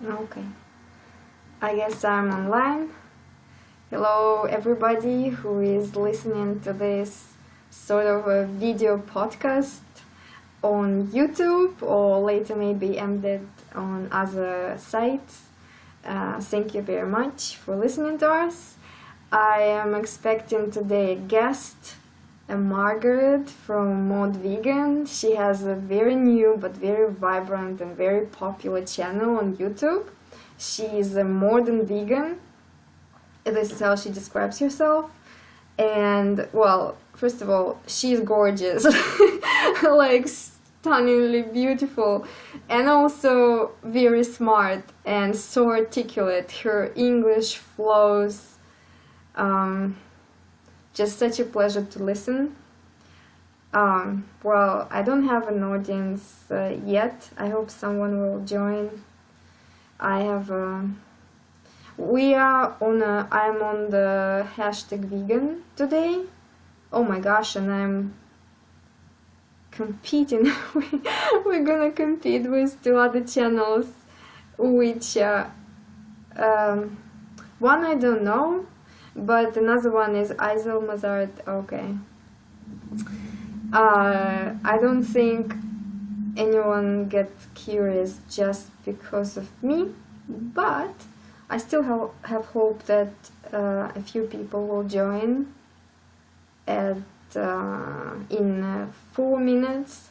Okay, I guess I'm online. Hello, everybody who is listening to this sort of a video podcast on YouTube or later maybe embedded on other sites. Thank you very much for listening to us. I am expecting today a guest, Margaret from Mod Vegan. She has a very new but very vibrant and very popular channel on YouTube. She is a modern vegan. This is how she describes herself. And, well, first of all, she's gorgeous. Like, stunningly beautiful. And also very smart and so articulate. Her English flows. Just such a pleasure to listen. Well, I don't have an audience yet. I hope someone will join. I'm on the hashtag vegan today. Oh my gosh, and I'm competing. We're gonna compete with two other channels, which one I don't know, but another one is Isel Mazart. Okay. I don't think anyone gets curious just because of me, but I still have hope that a few people will join in 4 minutes.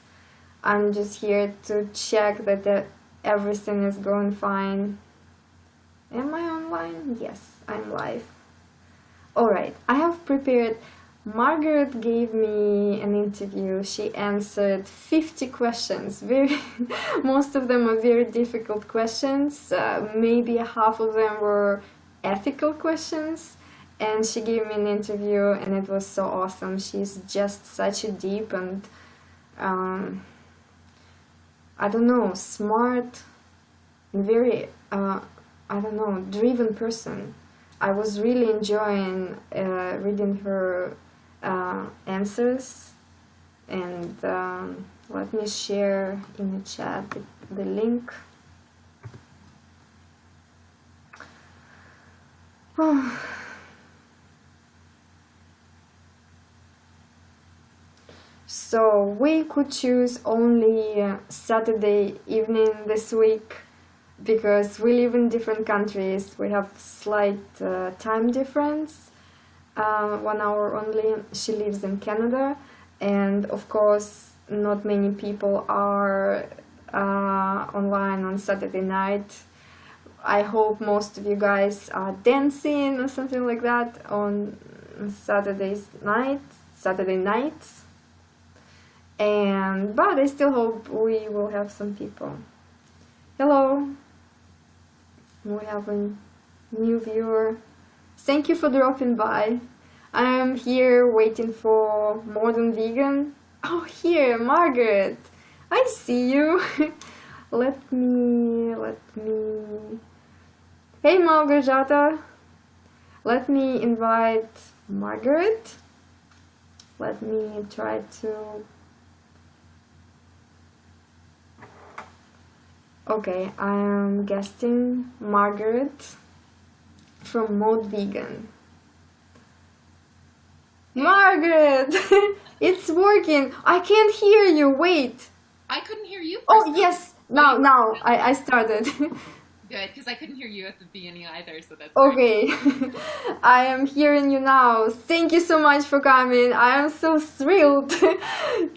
I'm just here to check that everything is going fine. Am I online? Yes, I'm live. Alright, I have prepared. Margaret gave me an interview. She answered 50 questions. Most of them are very difficult questions. Maybe half of them were ethical questions. And she gave me an interview and it was so awesome. She's just such a deep and, I don't know, smart and very, driven person. I was really enjoying reading her answers, and let me share in the chat the link. So we could choose only Saturday evening this week because we live in different countries. We have slight time difference. 1 hour only. She lives in Canada, and of course not many people are online on Saturday night. I hope most of you guys are dancing or something like that on Saturday nights. But I still hope we will have some people. Hello, we have a new viewer. Thank you for dropping by. I'm here waiting for Modern Vegan. Oh, here, Margaret. I see you. Let me. Hey, Malgorzata. Let me invite Margaret. Let me try to. Okay, I am guesting Margaret from Mod Vegan. Margaret! It's working! I can't hear you! Wait! I couldn't hear you first. Oh, yes! Now, I started. Good, because I couldn't hear you at the beginning either, so that's okay. I am hearing you now. Thank you so much for coming. I am so thrilled to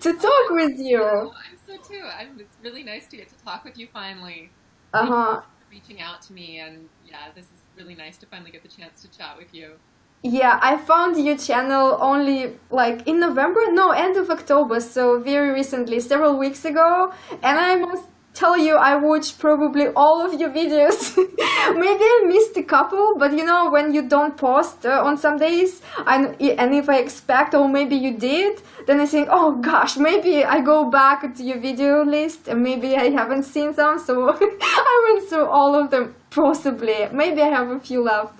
talk with you. I'm so too. It's really nice to get to talk with you finally. Uh-huh. Thank you for reaching out to me, and yeah, this is really nice to finally get the chance to chat with you. Yeah, I found your channel only like in November, no, end of October, so very recently, several weeks ago, and I must tell you I watched probably all of your videos. Maybe I missed a couple, but you know, when you don't post on some days, and if I expect, or maybe you did, then I think, oh gosh, maybe I go back to your video list and maybe I haven't seen some, so I went through all of them, possibly. Maybe I have a few left.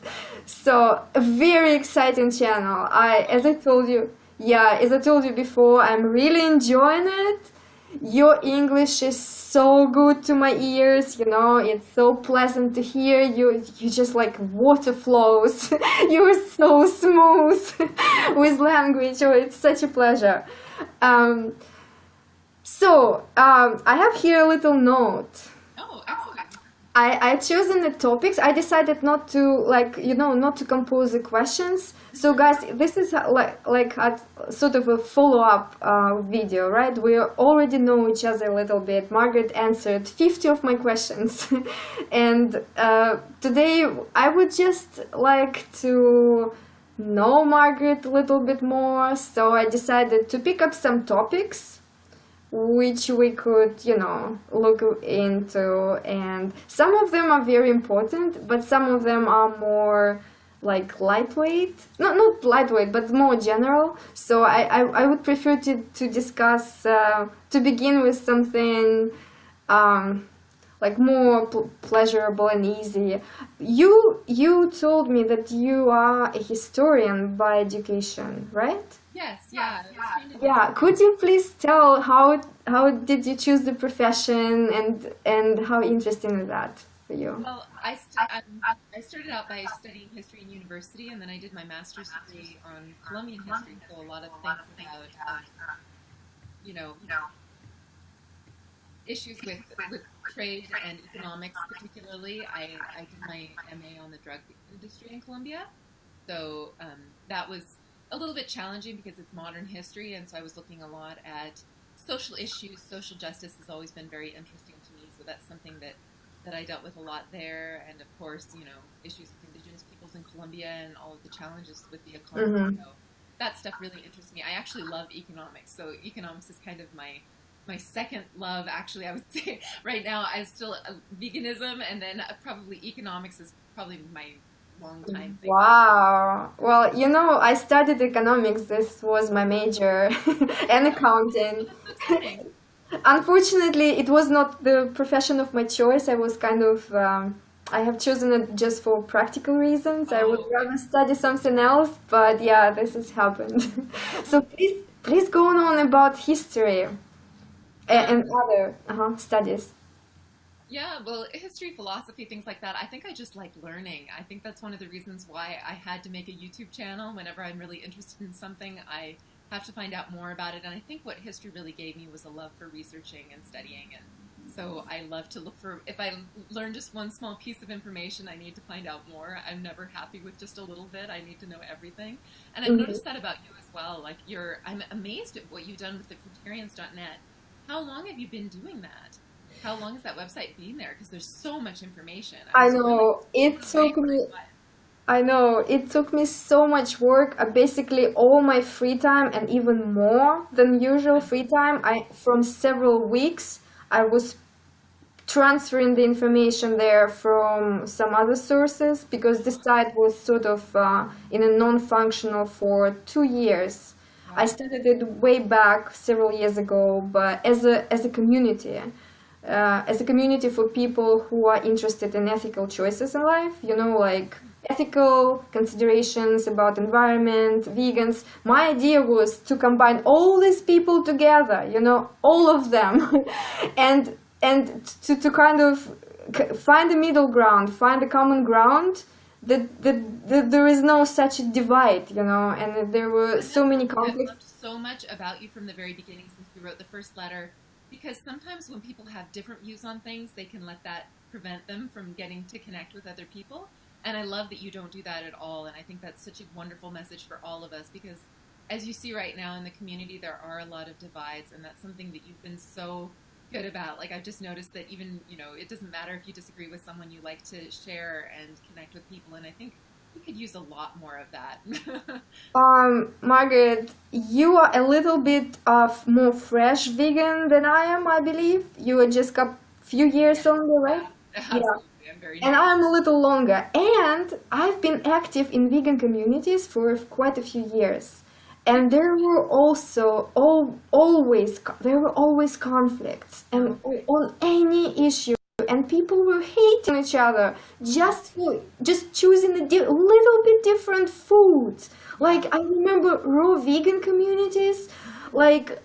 So, a very exciting channel. As I told you before, I'm really enjoying it. Your English is so good to my ears, you know, it's so pleasant to hear you. You just like water flows. You're so smooth with language. Oh, it's such a pleasure. Um, I have here a little note. Oh, excellent. I chosen the topics. I decided not to not to compose the questions. So guys, this is like a sort of a follow-up video, right? We already know each other a little bit. Margaret answered 50 of my questions, and today I would just like to know Margaret a little bit more. So I decided to pick up some topics which we could, look into, and some of them are very important, but some of them are more like lightweight, not lightweight, but more general. So I would prefer to discuss, to begin with something like more pleasurable and easy. You told me that you are a historian by education, right? Yes, yeah. Yeah, could you please tell how did you choose the profession, and how interesting is that for you? Well, I started out by studying history in university, and then I did my master's degree on Colombian history. So a lot of things about, issues with trade and economics, particularly. I did my MA on the drug industry in Colombia, so that was a little bit challenging because it's modern history, and so I was looking a lot at social issues. Social justice has always been very interesting to me, so that's something that I dealt with a lot there. And of course, issues with indigenous peoples in Colombia and all of the challenges with the economy. Mm-hmm. So that stuff really interests me. I actually love economics, so economics is kind of my second love. Actually, I would say right now I still veganism, and then probably economics is probably my long time thing. Wow. Well, I studied economics. This was my major, and accounting. Unfortunately, it was not the profession of my choice. I was kind of, I have chosen it just for practical reasons. I would rather study something else, but yeah, this has happened. So please go on about history and other studies. Yeah, well, history, philosophy, things like that. I think I just like learning. I think that's one of the reasons why I had to make a YouTube channel. Whenever I'm really interested in something, I have to find out more about it. And I think what history really gave me was a love for researching and studying. And so I love to look for, if I learn just one small piece of information, I need to find out more. I'm never happy with just a little bit. I need to know everything. And I've noticed that about you as well. Like I'm amazed at what you've done with the Fruitarians.net. How long have you been doing that? How long has that website been there? Because there's so much information. I know it took me so much work. Basically, all my free time, and even more than usual free time, from several weeks, I was transferring the information there from some other sources, because the site was sort of in a non-functional for 2 years. I started it way back several years ago, but as a community. As a community for people who are interested in ethical choices in life, like ethical considerations about environment, vegans. My idea was to combine all these people together, all of them, and to kind of find a middle ground, find a common ground, that there is no such a divide, and there were so many conflicts. I loved so much about you from the very beginning, since you wrote the first letter. Because sometimes when people have different views on things, they can let that prevent them from getting to connect with other people. And I love that you don't do that at all. And I think that's such a wonderful message for all of us, because as you see right now in the community, there are a lot of divides, and that's something that you've been so good about. Like, I've just noticed that even, it doesn't matter if you disagree with someone, you like to share and connect with people. And I think we could use a lot more of that. Margaret, you are a little bit of more fresh vegan than I am, I believe. You are just a few years only, right? Absolutely. Yeah. I'm very new. And I'm a little longer. And I've been active in vegan communities for quite a few years. And there were also always conflicts, and on any issue. And people were hating each other just choosing a little bit different foods. Like, I remember raw vegan communities, like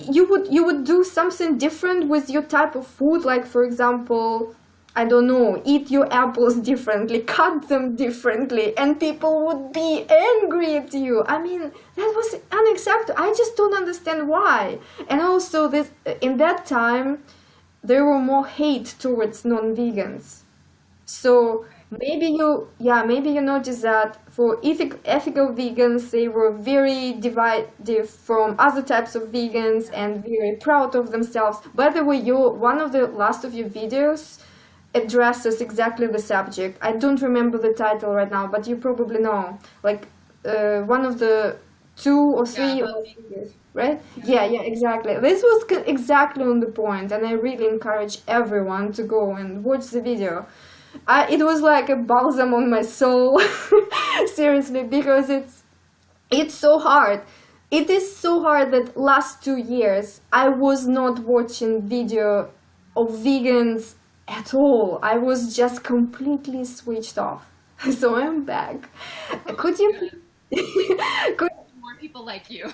you would do something different with your type of food, like for example, I don't know, eat your apples differently, cut them differently, and people would be angry at you. I mean, that was unacceptable. I just don't understand why. And also, this in that time, there were more hate towards non-vegans. So maybe you notice that for ethical vegans, they were very divided from other types of vegans and very proud of themselves. By the way, one of the last of your videos addresses exactly the subject. I don't remember the title right now, but you probably know. Like one of the 2 or 3 videos, right? Yeah, exactly. This was exactly on the point, and I really encourage everyone to go and watch the video. It was like a balsam on my soul, seriously, because it's so hard. It is so hard that last 2 years I was not watching video of vegans at all. I was just completely switched off. So I'm back. Could you could More people like you.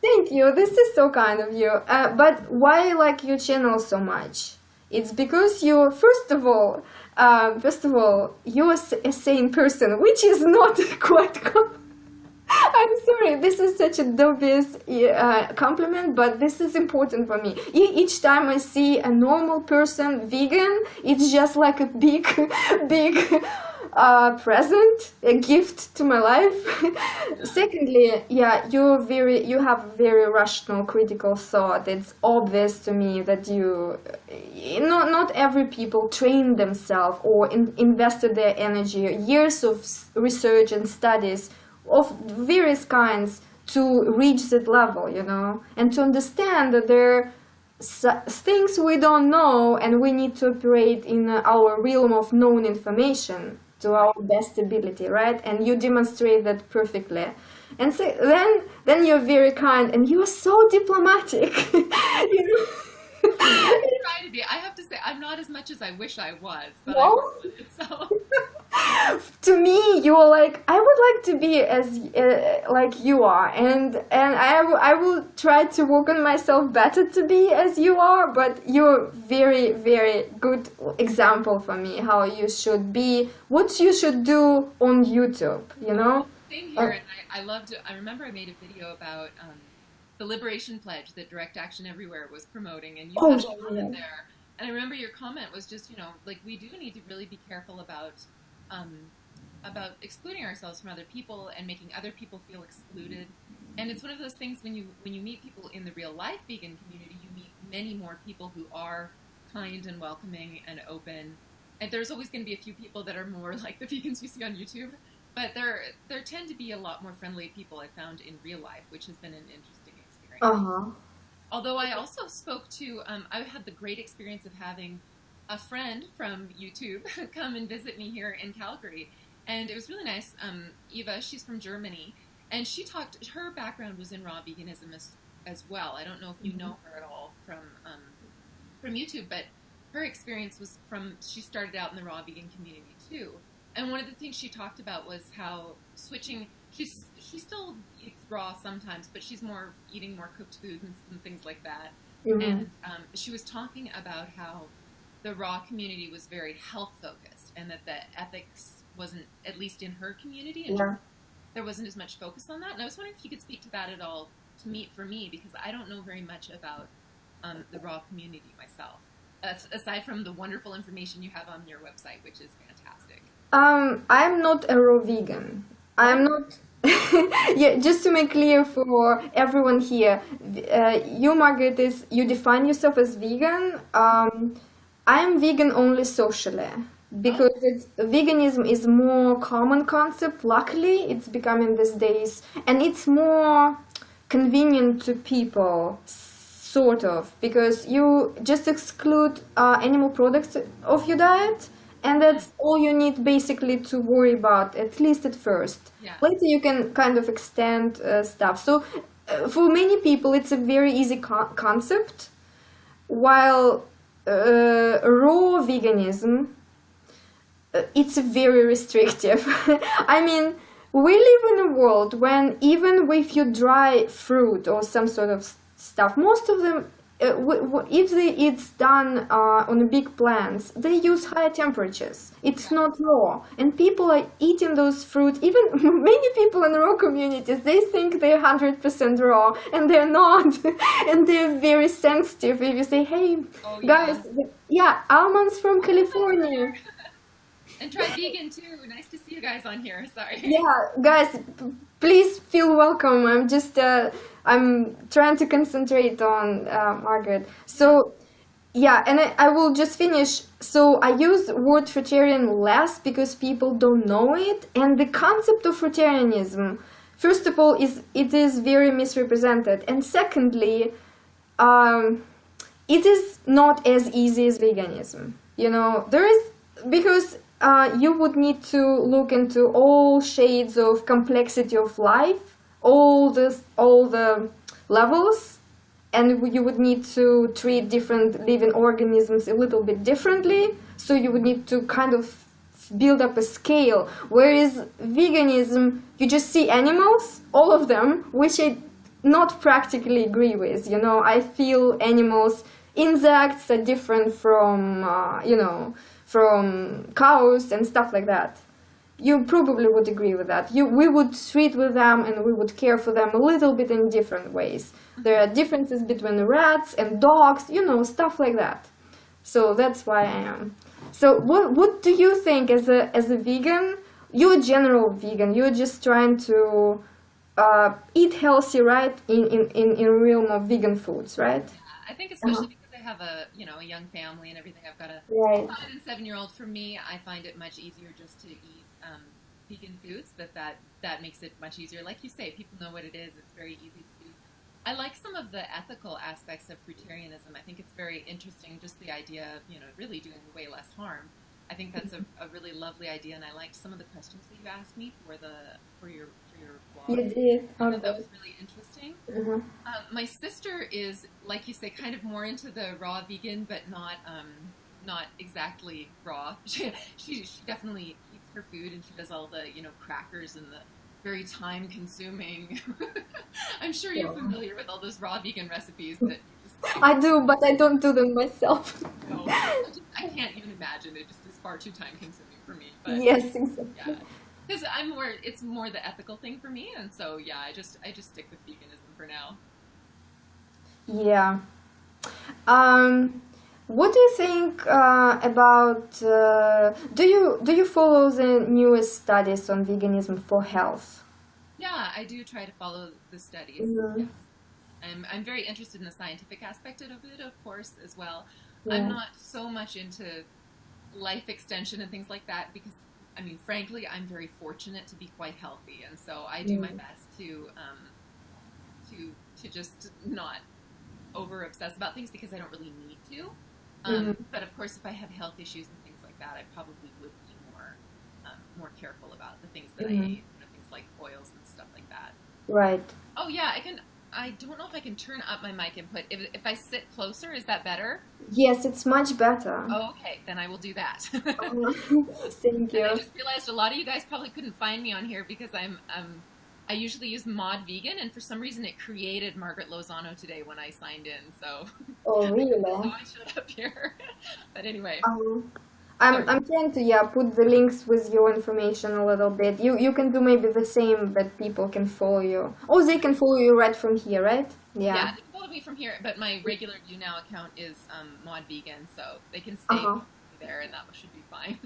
Thank you. This is so kind of you. But why I like your channel so much? It's because you, first of all, you're a sane person, which is not quite. I'm sorry, this is such a dubious compliment, but this is important for me. Each time I see a normal person vegan, it's just like a big, big present, a gift to my life. Secondly, yeah, you have very rational, critical thought. It's obvious to me that not every people train themselves or invested their energy, years of research and studies of various kinds to reach that level, and to understand that there are things we don't know and we need to operate in our realm of known information to our best ability, right? And you demonstrate that perfectly. And so then you're very kind and you're so diplomatic. I try to be. I have to say, I'm not as much as I wish I was, but No? I was, so. To me, you're like, I would like to be as like you are, and I will try to work on myself better to be as you are. But you're very, very good example for me how you should be, what you should do on YouTube. Same here, and I remember I made a video about the Liberation Pledge that Direct Action Everywhere was promoting, and you had a comment there. And I remember your comment was just, like, we do need to really be careful about excluding ourselves from other people and making other people feel excluded. And it's one of those things when you meet people in the real life vegan community, you meet many more people who are kind and welcoming and open. And there's always going to be a few people that are more like the vegans you see on YouTube, but there tend to be a lot more friendly people I found in real life, which has been an interesting experience. Although I also spoke to, I had the great experience of having a friend from YouTube come and visit me here in Calgary. And it was really nice. Eva, she's from Germany, and her background was in raw veganism as well. I don't know if you know her at all from YouTube, but her experience was she started out in the raw vegan community too. And one of the things she talked about was how switching, she still eats raw sometimes, but she's eating more cooked food and things like that. And she was talking about how the raw community was very health focused, and that the ethics wasn't, at least in her community, and there wasn't as much focus on that. And I was wondering if you could speak to that at all for me, because I don't know very much about the raw community myself, aside from the wonderful information you have on your website, which is fantastic. I'm not a raw vegan. I'm not. Yeah, just to make clear for everyone here, you, Margaret, you define yourself as vegan. I'm vegan only socially, because veganism is more common concept. Luckily, it's becoming these days, and it's more convenient to people, sort of, because you just exclude animal products of your diet, and that's all you need basically to worry about, at least at first. Yeah. Later you can kind of extend stuff. So for many people it's a very easy concept, while raw veganism, it's very restrictive. I mean, we live in a world when even with your dry fruit or some sort of stuff. Most of them, if it's done on big plants, they use higher temperatures. It's not raw, and people are eating those fruits. Even many people in raw communities, they think they're 100% raw, and they're not, and they're very sensitive. If you say, "Hey, guys, yeah, almonds from California." And try vegan too. Nice to see you guys on here. Sorry. Yeah, guys, please feel welcome. I'm trying to concentrate on Margaret. So, yeah, and I will just finish. So I use word fruitarian less because people don't know it, and the concept of fruitarianism, first of all, it is very misrepresented, and secondly, it is not as easy as veganism. There is because. You would need to look into all shades of complexity of life, all the levels, and you would need to treat different living organisms a little bit differently. So you would need to kind of build up a scale. Whereas veganism, you just see animals, all of them, which I not practically agree with. I feel animals, insects are different from from cows and stuff like that. You probably would agree with that. We would treat with them and we would care for them a little bit in different ways. There are differences between rats and dogs, stuff like that. So that's why I am. So what do you think as a vegan? You're a general vegan. You're just trying to eat healthy, right? In realm of vegan foods, right? Yeah, I think especially I have a young family and everything. I've got a 5 and 7-year-old. For me, I find it much easier just to eat vegan foods. That makes it much easier. Like you say, people know what it is. It's very easy to do. I like some of the ethical aspects of fruitarianism. I think it's very interesting, just the idea of really doing way less harm. I think that's a really lovely idea, and I liked some of the questions that you asked me for your blog. You did. I thought that was really interesting. Mm-hmm. My sister is, like you say, kind of more into the raw vegan, but not exactly raw. She definitely eats her food, and she does all the crackers and the very time-consuming. I'm sure you're familiar with all those raw vegan recipes that. I do, but I don't do them myself. No, I can't even imagine. It just is far too time-consuming for me. But, yes, exactly. Yeah. Because it's more the ethical thing for me, and so yeah, I just stick with veganism for now. Yeah. What do you think about? Do you follow the newest studies on veganism for health? Yeah, I do try to follow the studies. Mm-hmm. Yes. I'm very interested in the scientific aspect of it, of course, as well. Yeah. I'm not so much into life extension and things like that because. Frankly, I'm very fortunate to be quite healthy, and so I do my best to just not over obsess about things because I don't really need to. But of course, if I have health issues and things like that, I probably would be more careful about the things that I eat, things like oils and stuff like that. Right. Oh yeah, I don't know if I can turn up my mic input. If I sit closer, is that better? Yes, it's much better. Oh, okay, then I will do that. Thank you. And I just realized a lot of you guys probably couldn't find me on here because I usually use Mod Vegan, and for some reason it created Margaret Lozano today when I signed in. So. Oh really? So I showed up here. But anyway. I'm trying to put the links with your information a little bit. You can do maybe the same, but people can follow you. Oh, they can follow you right from here, right? Yeah. Yeah, they can follow me from here, but my regular YOUNOW account is Mod Vegan, so they can stay there, and that should be fine.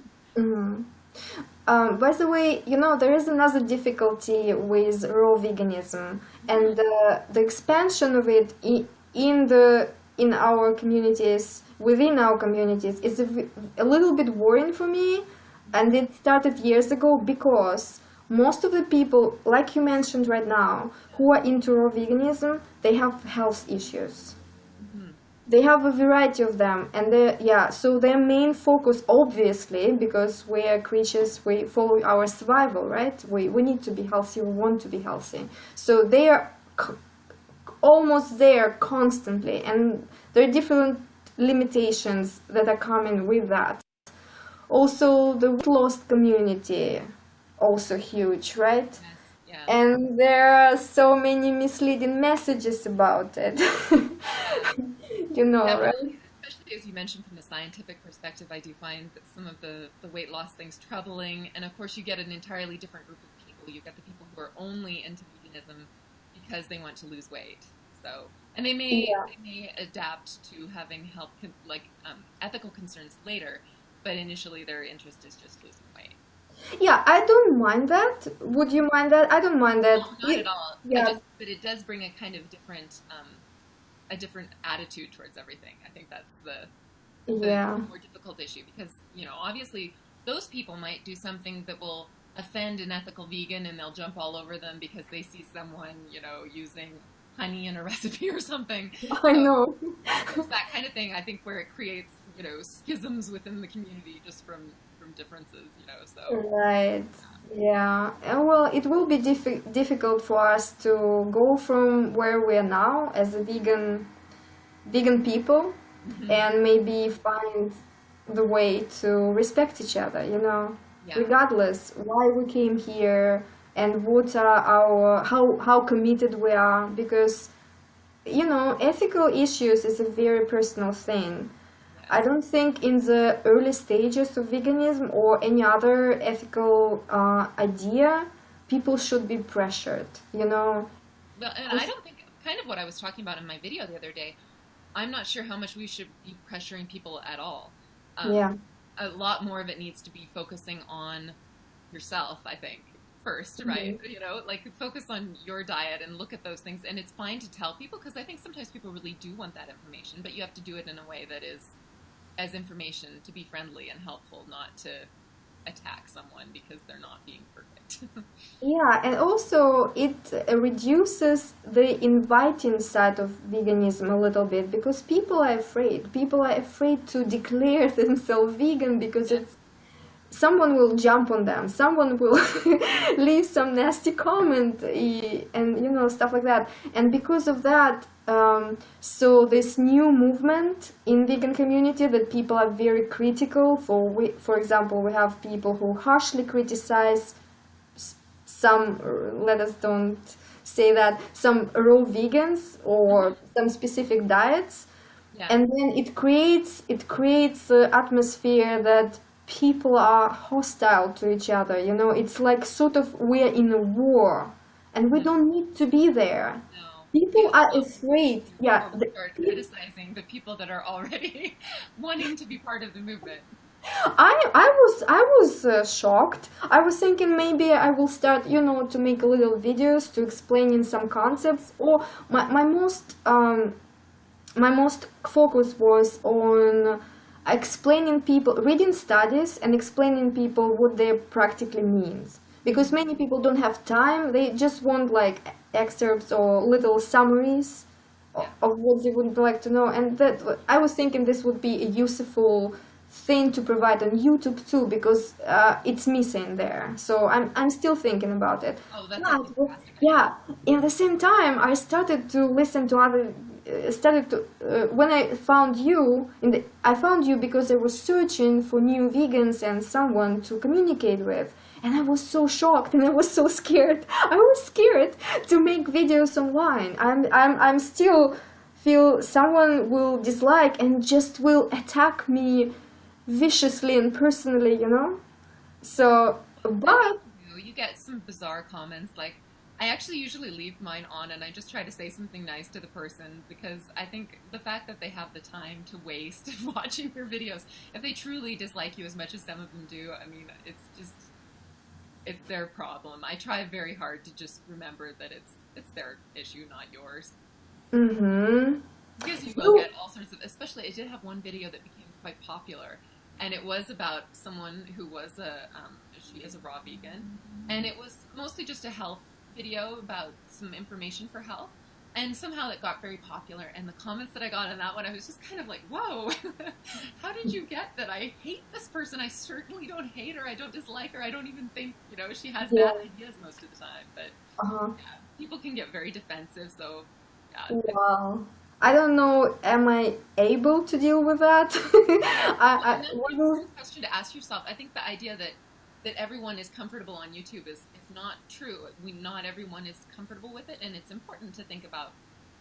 By the way, there is another difficulty with raw veganism, and the expansion of it in our communities. Within our communities is a little bit worrying for me, and it started years ago because most of the people, like you mentioned right now, who are into raw veganism, they have health issues. They have a variety of them, and so their main focus, obviously, because we are creatures, we follow our survival, right? We need to be healthy, we want to be healthy. So they are almost there constantly, and there are different limitations that are coming with that. Also, the weight loss community, also huge, right? Yes. Yeah. and there are so many misleading messages about it. You know, right? Definitely, especially as you mentioned from the scientific perspective, I do find that some of the weight loss things troubling. And of course, you get an entirely different group of people. You get the people who are only into veganism because they want to lose weight. So, and Yeah. they may adapt to having ethical concerns later, but initially their interest is just losing weight. Yeah, I don't mind that. Would you mind that? I don't mind that. No, not at all. Yeah, But it does bring a kind of a different attitude towards everything. I think that's the yeah. more difficult issue because, obviously those people might do something that will offend an ethical vegan and they'll jump all over them because they see someone, using honey in a recipe or something. I So know. there's that kind of thing, I think, where it creates, schisms within the community just from differences, so. Right. Yeah. And well, it will be difficult for us to go from where we are now as a vegan people Mhm. and maybe find the way to respect each other, Yeah. regardless why we came here and what are our how committed we are, because ethical issues is a very personal thing. I Yes. don't think in the early stages of veganism or any other ethical idea, people should be pressured. Well, and I don't think, kind of what I was talking about in my video the other day, I'm not sure how much we should be pressuring people at all. Um, Yeah. a lot more of it needs to be focusing on yourself, I think, first, Mhm. right? Like focus on your diet and look at those things. And it's fine to tell people because I think sometimes people really do want that information, but you have to do it in a way that is as information to be friendly and helpful, not to attack someone because they're not being perfect. Yeah, and also it reduces the inviting side of veganism a little bit because people are afraid. People are afraid to declare themselves vegan because Yes. it's someone will jump on them, someone will leave some nasty comment, and stuff like that. And because of that, so this new movement in vegan community that people are very critical for. For example, we have people who harshly criticize some, let us don't say that, some raw vegans or some specific diets, Yeah. and then it creates an atmosphere that people are hostile to each other. It's like sort of we're in a war, and we No. don't need to be there. No. People People are don't afraid. Yeah, before we start criticizing the people that are already wanting to be part of the movement. I was shocked. I was thinking maybe I will start, to make little videos to explaining some concepts. Or my most focus was on explaining people, reading studies and explaining people what they practically means. Because many people don't have time; they just want like excerpts or little summaries Yeah. of what they would like to know. And that I was thinking this would be a useful thing to provide on YouTube too, because it's missing there. So I'm still thinking about it. Oh, that's a But fantastic idea. yeah, in the same time, I started to listen to other. Started to when I found you because I was searching for new vegans and someone to communicate with, and I was so shocked and I was so scared. I was scared to make videos online. I'm still feel someone will dislike and just will attack me viciously and personally. So, but You get some bizarre comments. Like, I actually usually leave mine on and I just try to say something nice to the person because I think the fact that they have the time to waste watching your videos, if they truly dislike you as much as some of them do, I mean, it's their problem. I try very hard to just remember that it's their issue, not yours. mm-hmm. Because you will get all sorts of, especially I did have one video that became quite popular, and it was about someone who was she is a raw vegan, and it was mostly just a health video about some information for health, and somehow it got very popular, and the comments that I got on that one, I was just kind of like, whoa, how did you get that? I hate this person. I certainly don't hate her. I don't dislike her. I don't even think, she has Yeah. bad ideas most of the time, but Uh-huh. yeah, people can get very defensive, so yeah, Wow. I don't know, am I able to deal with that? And that's an What important question to ask yourself. I think the idea that everyone is comfortable on YouTube is it's not true. Not everyone is comfortable with it, and it's important to think about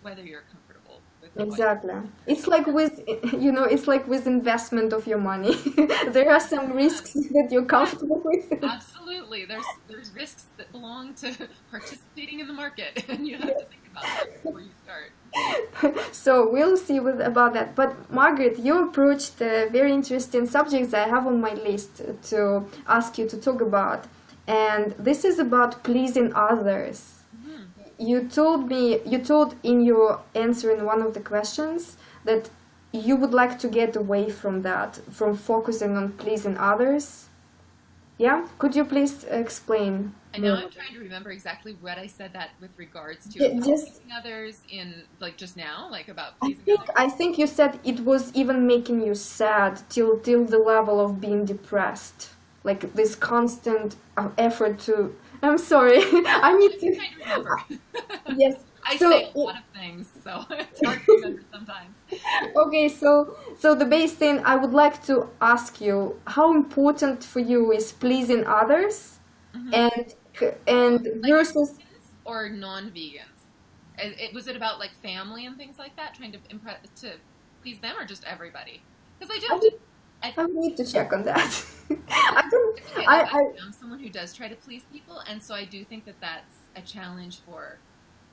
whether you're comfortable with what. Exactly. It's like with, it's like with investment of your money. There are some risks that you're comfortable with. Absolutely. There's risks that belong to participating in the market, and you have to think about that before you start. So we'll see about that. But Margaret, you approached very interesting subjects I have on my list to ask you to talk about. And this is about pleasing others. You told in your answer in one of the questions that you would like to get away from that, from focusing on pleasing others. Yeah? Could you please explain? And now I'm trying to remember exactly what I said that with regards to pleasing others in, like, just now, like about pleasing others. I think you said it was even making you sad till the level of being depressed. Like this constant effort to... I'm sorry. I need to... I remember. Yes. I say a lot of things, so it's hard to remember sometimes. Okay, so the base thing I would like to ask you, how important for you is pleasing others, and like versus vegans or non-vegans? Was it about like family and things like that, trying to please them, or just everybody? Because I need to check on that. I'm someone who does try to please people, and so I do think that that's a challenge for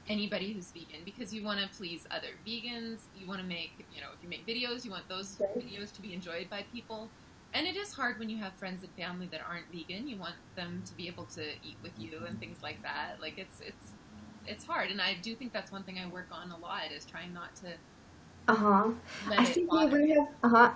anybody who's vegan, because you want to please other vegans. You want to make, if you make videos, you want those videos to be enjoyed by people. And it is hard when you have friends and family that aren't vegan. You want them to be able to eat with you and things like that. Like it's hard, and I do think that's one thing I work on a lot, is trying not to. I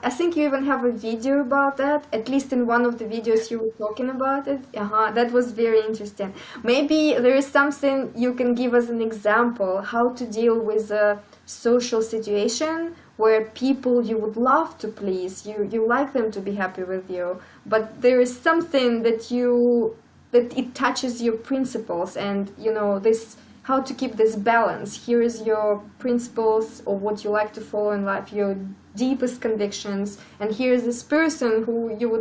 think you even have a video about that, at least in one of the videos you were talking about it. That was very interesting. Maybe there is something you can give as an example, how to deal with a social situation where people you would love to please, you like them to be happy with you, but there is something that it touches your principles, and this, how to keep this balance. Here is your principles, or what you like to follow in life, your deepest convictions, and here is this person who you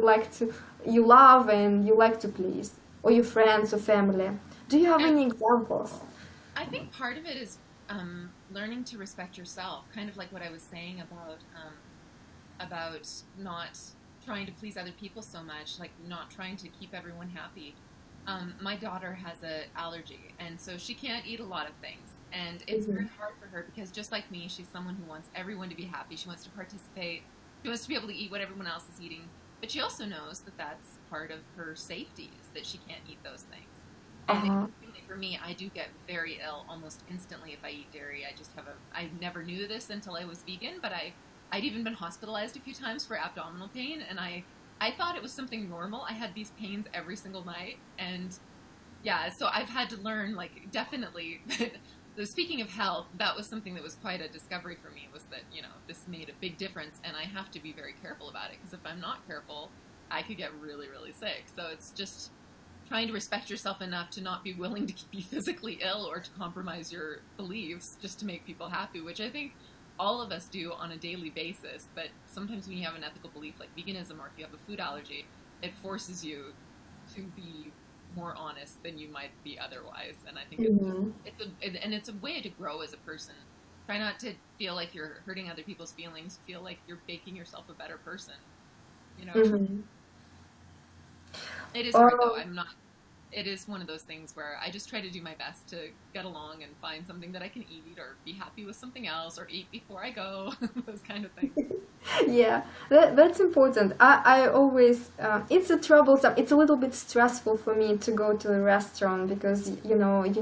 love and you like to please, or your friends or family. Do you have any examples? I think part of it is learning to respect yourself, kind of like what I was saying about not trying to please other people so much, like not trying to keep everyone happy. My daughter has an allergy, and so she can't eat a lot of things, and it's very hard for her, because just like me, she's someone who wants everyone to be happy. She wants to participate. She wants to be able to eat what everyone else is eating, but she also knows that that's part of her safety, is that she can't eat those things. And for me, I do get very ill almost instantly if I eat dairy. I never knew this until I was vegan, but I'd even been hospitalized a few times for abdominal pain, and I thought it was something normal. I had these pains every single night, and yeah, so I've had to learn, like, definitely, speaking of health, that was something that was quite a discovery for me, was that, this made a big difference, and I have to be very careful about it, because if I'm not careful, I could get really, really sick. So it's just trying to respect yourself enough to not be willing to be physically ill or to compromise your beliefs just to make people happy, which I think all of us do on a daily basis. But sometimes when you have an ethical belief like veganism, or if you have a food allergy, it forces you to be more honest than you might be otherwise. And I think it's a way to grow as a person. Try not to feel like you're hurting other people's feelings. Feel like you're making yourself a better person. It is hard though. It is one of those things where I just try to do my best to get along and find something that I can eat, or be happy with something else, or eat before I go, those kind of things. Yeah, that's important. I always, it's a little bit stressful for me to go to a restaurant, because, you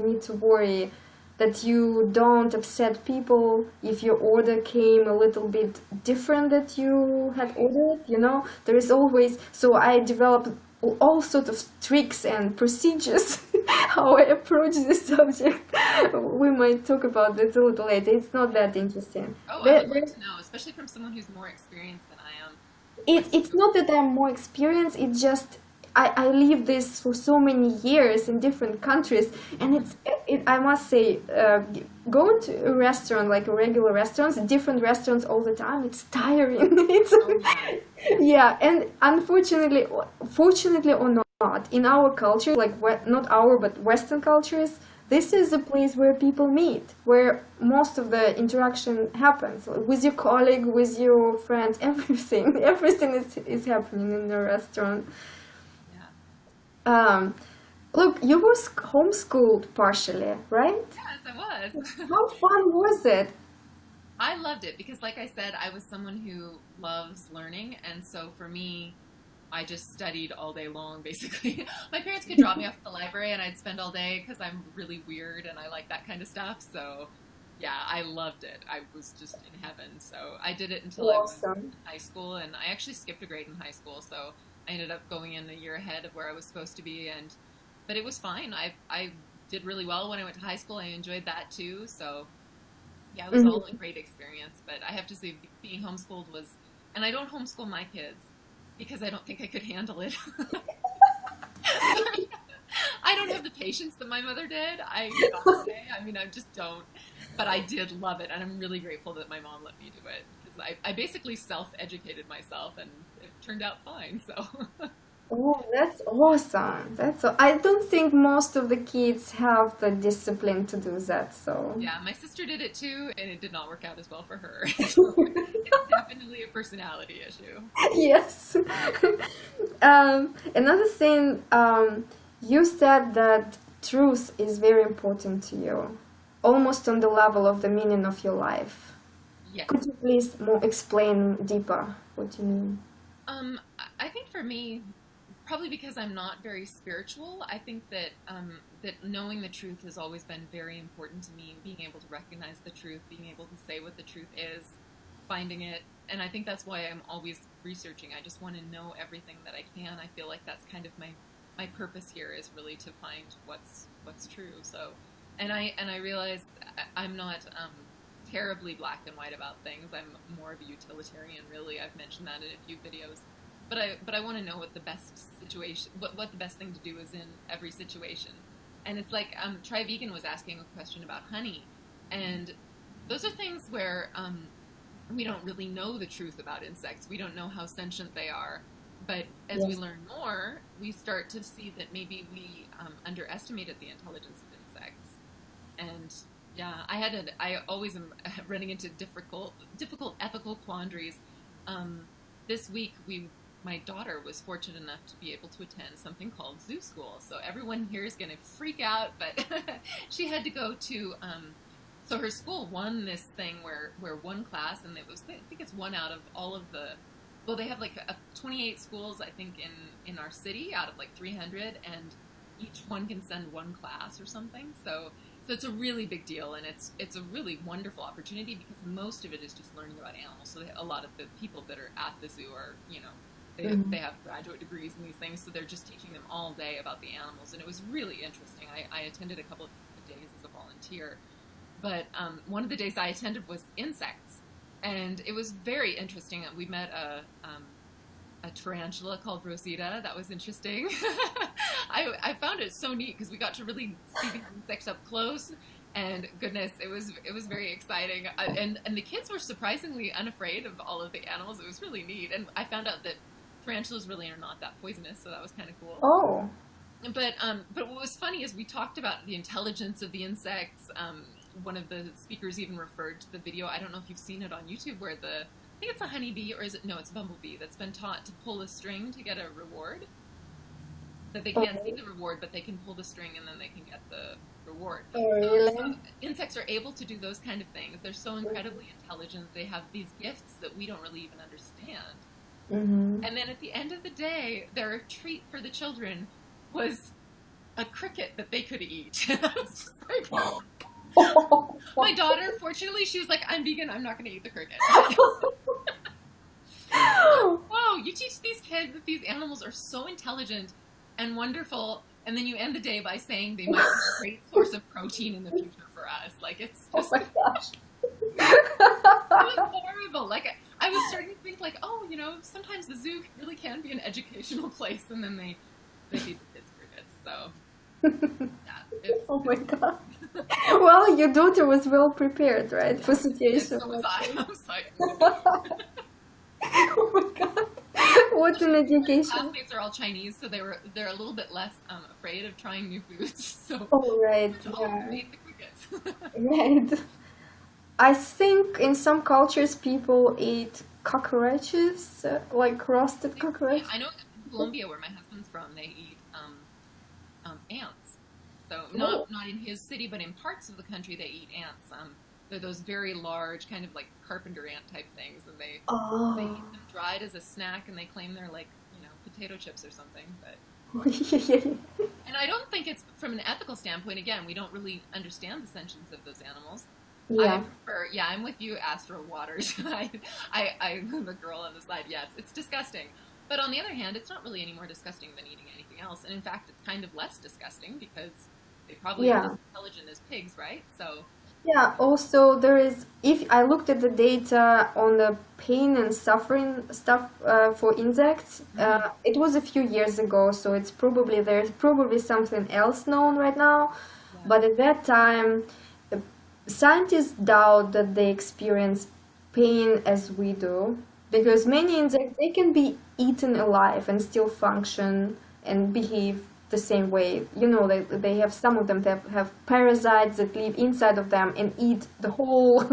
need to worry that you don't upset people if your order came a little bit different that you had ordered, There is always, so I developed all sorts of tricks and procedures how I approach this subject. We might talk about that a little later. It's not that interesting. I would like to know, especially from someone who's more experienced than I am. It's not that I'm more experienced, it's just I live this for so many years in different countries, and I must say, going to a restaurant, like a regular restaurants, different restaurants all the time, it's tiring. Yeah, and unfortunately, fortunately or not, not. In our culture, like not our, but Western cultures, this is a place where people meet, where most of the interaction happens with your colleague, with your friends, everything. Everything is happening in the restaurant. Yeah. Look, you were homeschooled partially, right? Yes, I was. How fun was it? I loved it because, like I said, I was someone who loves learning, and so for me, I just studied all day long, basically. My parents could drop me off at the library, and I'd spend all day because I'm really weird and I like that kind of stuff. So, yeah, I loved it. I was just in heaven. So I did it until I was in high school, and I actually skipped a grade in high school, so I ended up going in a year ahead of where I was supposed to be, but it was fine. I did really well when I went to high school. I enjoyed that too, so... Yeah, it was all a great experience, but I have to say being homeschooled was, and I don't homeschool my kids because I don't think I could handle it. I don't have the patience that my mother did, I gotta say. I mean, I just don't, but I did love it, and I'm really grateful that my mom let me do it, because I basically self-educated myself, and it turned out fine, so... Oh, that's awesome. I don't think most of the kids have the discipline to do that, so... Yeah, my sister did it too, and it did not work out as well for her. So it's definitely a personality issue. Yes. Another thing, you said that truth is very important to you, almost on the level of the meaning of your life. Yes. Could you please explain deeper what you mean? I think for me, probably because I'm not very spiritual, I think that that knowing the truth has always been very important to me, being able to recognize the truth, being able to say what the truth is, finding it, and I think that's why I'm always researching. I just want to know everything that I can. I feel like that's kind of my purpose here, is really to find what's true. So, and I realize I'm not terribly black and white about things. I'm more of a utilitarian, really. I've mentioned that in a few videos. But I want to know what the best situation, what the best thing to do is in every situation. And it's like, Try Vegan was asking a question about honey. And those are things where we don't really know the truth about insects. We don't know how sentient they are. But as we learn more, we start to see that maybe we underestimated the intelligence of insects. And yeah, I always am running into difficult ethical quandaries. This week, my daughter was fortunate enough to be able to attend something called zoo school. So everyone here is going to freak out, but she had to go to, so her school won this thing where one class, and it was, I think it's one out of all of the, well, they have like 28 schools, I think, in our city out of like 300, and each one can send one class or something. So it's a really big deal, and it's a really wonderful opportunity because most of it is just learning about animals. So a lot of the people that are at the zoo are, they have graduate degrees in these things, so they're just teaching them all day about the animals, and it was really interesting. I attended a couple of days as a volunteer, but one of the days I attended was insects, and it was very interesting. We met a tarantula called Rosita. That was interesting. I found it so neat because we got to really see the insects up close, and goodness, it was very exciting. And the kids were surprisingly unafraid of all of the animals. It was really neat, and I found out that tarantulas really are not that poisonous, so that was kind of cool. Oh. But what was funny is we talked about the intelligence of the insects. One of the speakers even referred to the video. I don't know if you've seen it on YouTube, where I think it's a honeybee, or is it? No, it's a bumblebee that's been taught to pull a string to get a reward. That they can't see the reward, but they can pull the string and then they can get the reward. Oh, really? So insects are able to do those kind of things. They're so incredibly intelligent. They have these gifts that we don't really even understand. Mm-hmm. And then at the end of the day, their treat for the children was a cricket that they could eat. I was just like, my daughter, fortunately, she was like, I'm vegan, I'm not going to eat the cricket. Whoa, you teach these kids that these animals are so intelligent and wonderful, and then you end the day by saying they might be a great source of protein in the future for us. Like, it's just... Oh my gosh. It was horrible. Like, I was starting to think, like, sometimes the zoo really can be an educational place, and then they feed the kids crickets, so... Yeah, oh my god. Well, your daughter was well prepared, right, for situation. So was I. I was like... Oh my god. What an My education. classmates are all Chinese, so they're a little bit less afraid of trying new foods. So Oh, right, pretty much all of them yeah, ate the crickets. right. I think in some cultures people eat cockroaches, like roasted cockroaches. I know in Colombia, where my husband's from, they eat ants. So Oh, not in his city, but in parts of the country, they eat ants. They're those very large, kind of like carpenter ant type things, and they oh. eat them dried as a snack, and they claim they're like potato chips or something. But and I don't think it's from an ethical standpoint. Again, we don't really understand the sentience of those animals. I Yeah, prefer, yeah, I'm with you, Astro Waters. I'm the girl on the side. Yes, it's disgusting. But on the other hand, it's not really any more disgusting than eating anything else. And in fact, it's kind of less disgusting because they probably aren't as yeah. intelligent as pigs, right? So, Yeah, also there is, if I looked at the data on the pain and suffering stuff for insects, mm, it was a few years ago, so it's probably there's probably something else known right now. yeah, But at that time, uh, scientists doubt that they experience pain as we do, because many insects they can be eaten alive and still function and behave the same way. You know, they have some of them that have parasites that live inside of them and eat the whole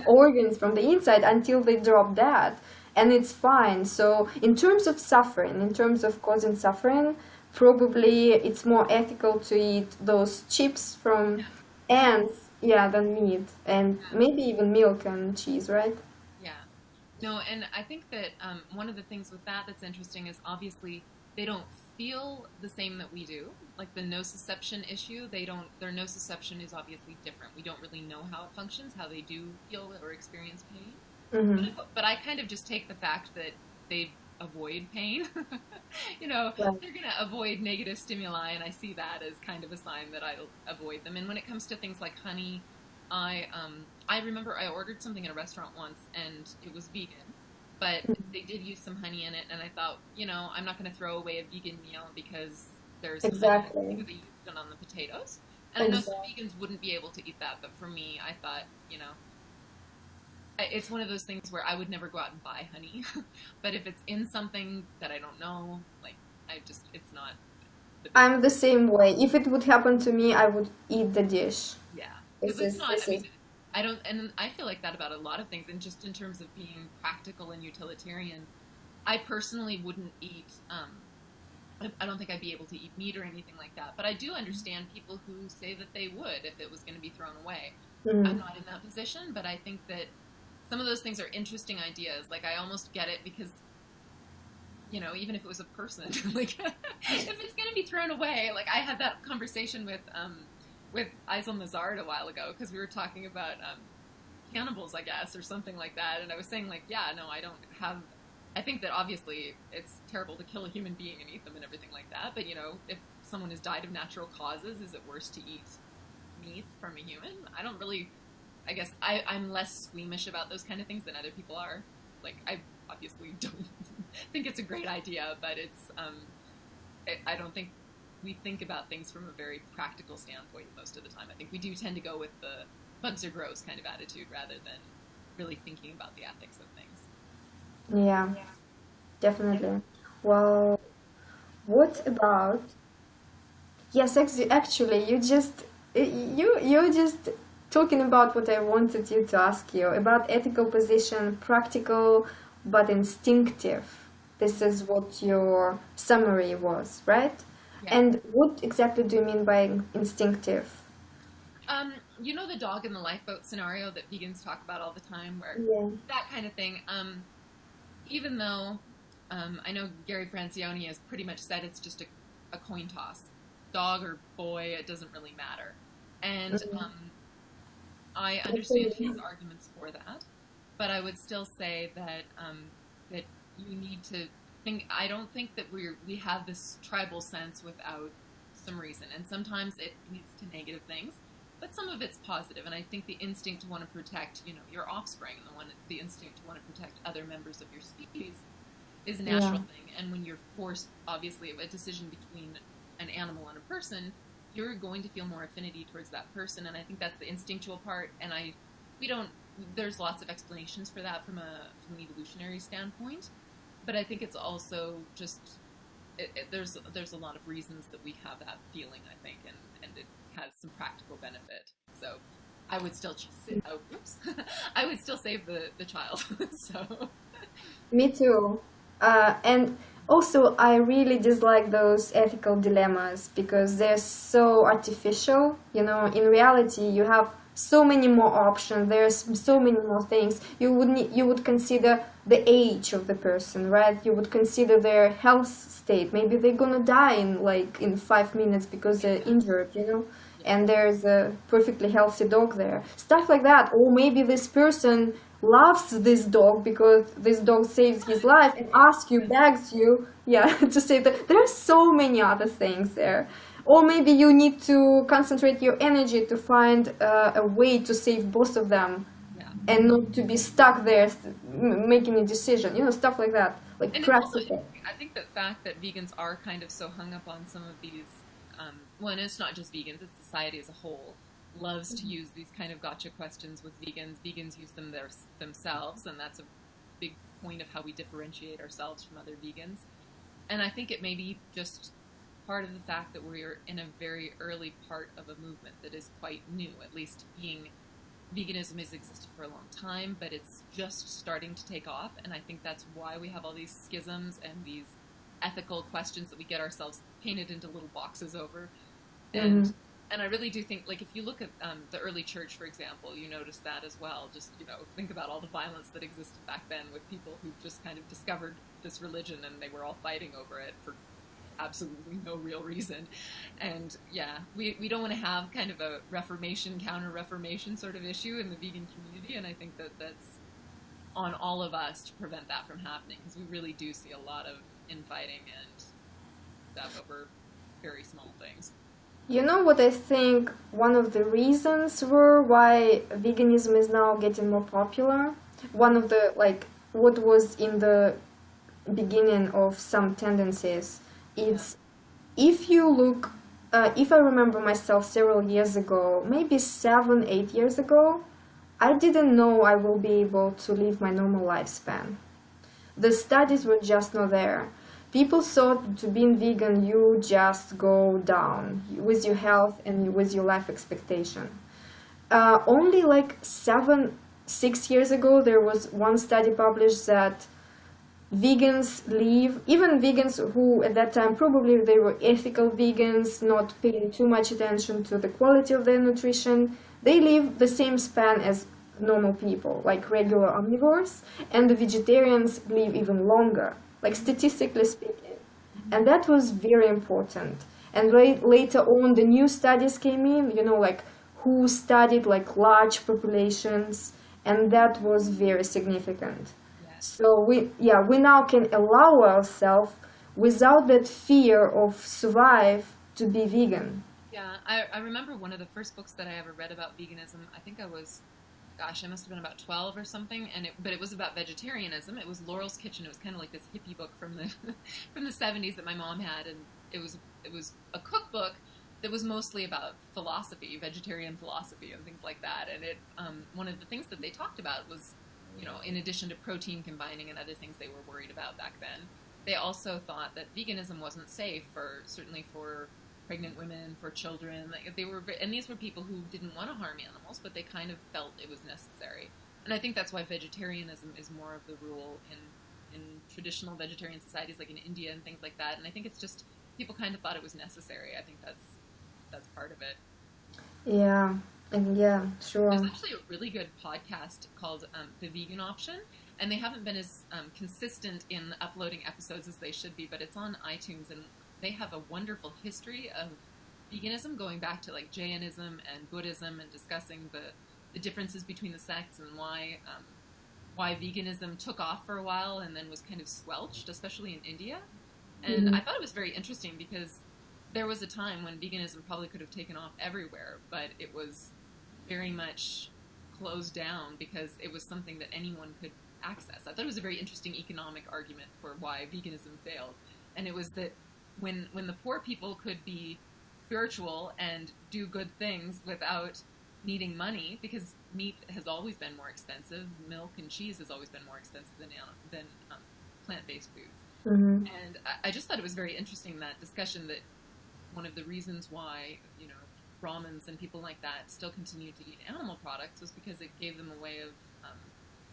organs from the inside until they drop dead. And it's fine. So, in terms of suffering, in terms of causing suffering, probably it's more ethical to eat those chips from yeah, ants, yeah, than meat, and yeah, maybe even milk and cheese, right? yeah. No, and I think that one of the things with that that's interesting is obviously they don't feel the same that we do. Like the nociception issue, they don't. Their nociception is obviously different. We don't really know how it functions, how they do feel or experience pain. Mm-hmm. But I kind of just take the fact that they avoid pain. Right. They're going to avoid negative stimuli, and I see that as kind of a sign that I'll avoid them. And when it comes to things like honey, I remember I ordered something at a restaurant once, and it was vegan, but they did use some honey in it, and I thought, I'm not going to throw away a vegan meal because there's honey in it Exactly. because they used it on the potatoes. And I know some Exactly. vegans wouldn't be able to eat that, but for me, I thought, it's one of those things where I would never go out and buy honey. But if it's in something that I don't know, like it's not the big, I'm the same way. If it would happen to me, I would eat the dish. yeah, because This it's is not. this I mean, is I don't, and I feel like that about a lot of things, and just in terms of being practical and utilitarian, I personally wouldn't eat. I don't think I'd be able to eat meat or anything like that. But I do understand people who say that they would if it was going to be thrown away. I'm mm, not in that position, but I think that some of those things are interesting ideas. Like I almost get it because even if it was a person, like if it's gonna be thrown away, like I had that conversation with Isel Nazard a while ago because we were talking about cannibals, I guess, or something like that, and I was saying like, yeah, no, I don't have. I think that obviously it's terrible to kill a human being and eat them and everything like that, but if someone has died of natural causes, is it worse to eat meat from a human? I don't really. I guess I'm less squeamish about those kind of things than other people are. Like I obviously don't think it's a great idea, but I don't think we think about things from a very practical standpoint most of the time. I think we do tend to go with the bugs are gross kind of attitude rather than really thinking about the ethics of things. yeah, definitely. Well, what about yes, actually, you just talking about what I wanted you to ask you about ethical position, practical but instinctive. This is what your summary was, right? Yeah. And what exactly do you mean by instinctive? The dog in the lifeboat scenario that vegans talk about all the time, where Yeah. that kind of thing. Even though I know Gary Francione has pretty much said it's just a coin toss, dog or boy, it doesn't really matter. And Mhm. I understand his Definitely. arguments for that, but I would still say that that you need to think. I don't think that we have this tribal sense without some reason, and sometimes it leads to negative things, but some of it's positive. And I think the instinct to want to protect, your offspring, the instinct to want to protect other members of your species, is a Yeah. natural thing. And when you're forced, obviously, a decision between an animal and a person, you're going to feel more affinity towards that person. And I think that's the instinctual part. And we don't. There's lots of explanations for that from an evolutionary standpoint. But I think it's also just there's a lot of reasons that we have that feeling, I think, and it has some practical benefit. So I would still I would still save the child. So Me too. And also, I really dislike those ethical dilemmas because they're so artificial. You know, in reality, you have so many more options. There's so many more things. You would consider the age of the person, right? You would consider their health state. Maybe they're gonna die in 5 minutes because they're injured. You know, and there's a perfectly healthy dog there. Stuff like that. Or maybe this person loves this dog because this dog saves his life and asks you, begs you, yeah, to say that. There are so many other things there. Or maybe you need to concentrate your energy to find a way to save both of them, yeah. and not to be stuck there making a decision, stuff like that, like And it's also, practical. I think the fact that vegans are kind of so hung up on some of these, well, and it's not just vegans, it's society as a whole, loves to use these kind of gotcha questions with vegans. Vegans use them themselves, and that's a big point of how we differentiate ourselves from other vegans. And I think it may be just part of the fact that we're in a very early part of a movement that is quite new, at least veganism has existed for a long time, but it's just starting to take off, and I think that's why we have all these schisms and these ethical questions that we get ourselves painted into little boxes over. And and I really do think, like, if you look at the early church, for example, you notice that as well. Just, think about all the violence that existed back then with people who just kind of discovered this religion and they were all fighting over it for absolutely no real reason. And yeah, we don't want to have kind of a Reformation, counter-Reformation sort of issue in the vegan community, and I think that's on all of us to prevent that from happening, because we really do see a lot of infighting and stuff over very small things. You know what I think one of the reasons were why veganism is now getting more popular? One of the, what was in the beginning of some tendencies, it's if you look, if I remember myself several years ago, maybe 7, 8 years ago, I didn't know I will be able to live my normal lifespan. The studies were just not there. People thought to being vegan, you just go down with your health and with your life expectation. Only 6 years ago, there was one study published that vegans live, even vegans who at that time probably they were ethical vegans, not paying too much attention to the quality of their nutrition, they live the same span as normal people, like regular omnivores, and the vegetarians live even longer, like statistically speaking. And that was very important. And later on, the new studies came in, who studied large populations, and that was very significant. So we now can allow ourselves, without that fear of survive, to be vegan. Yeah, I remember one of the first books that I ever read about veganism. I think I must have been about 12 or something, but it was about vegetarianism. It was Laurel's Kitchen. It was kind of like this hippie book from the from the 70s that my mom had, and it was a cookbook that was mostly about philosophy, vegetarian philosophy, and things like that. And it one of the things that they talked about was, in addition to protein combining and other things they were worried about back then, they also thought that veganism wasn't safe certainly for pregnant women, for children. And these were people who didn't want to harm animals, but they kind of felt it was necessary. And I think that's why vegetarianism is more of the rule in traditional vegetarian societies, like in India and things like that. And I think it's just people kind of thought it was necessary. I think that's part of it. Yeah. And yeah, sure. There's actually a really good podcast called The Vegan Option, and they haven't been as consistent in uploading episodes as they should be, but it's on iTunes, and they have a wonderful history of veganism going back to Jainism and Buddhism, and discussing the differences between the sects and why veganism took off for a while and then was kind of squelched, especially in India. And I thought it was very interesting because there was a time when veganism probably could have taken off everywhere, but it was very much closed down because it was something that anyone could access. I thought it was a very interesting economic argument for why veganism failed. And it was that when the poor people could be spiritual and do good things without needing money, because meat has always been more expensive, milk and cheese has always been more expensive than plant-based foods. Mm-hmm. And I just thought it was very interesting, that discussion, that one of the reasons why, Brahmins and people like that still continued to eat animal products was because it gave them a way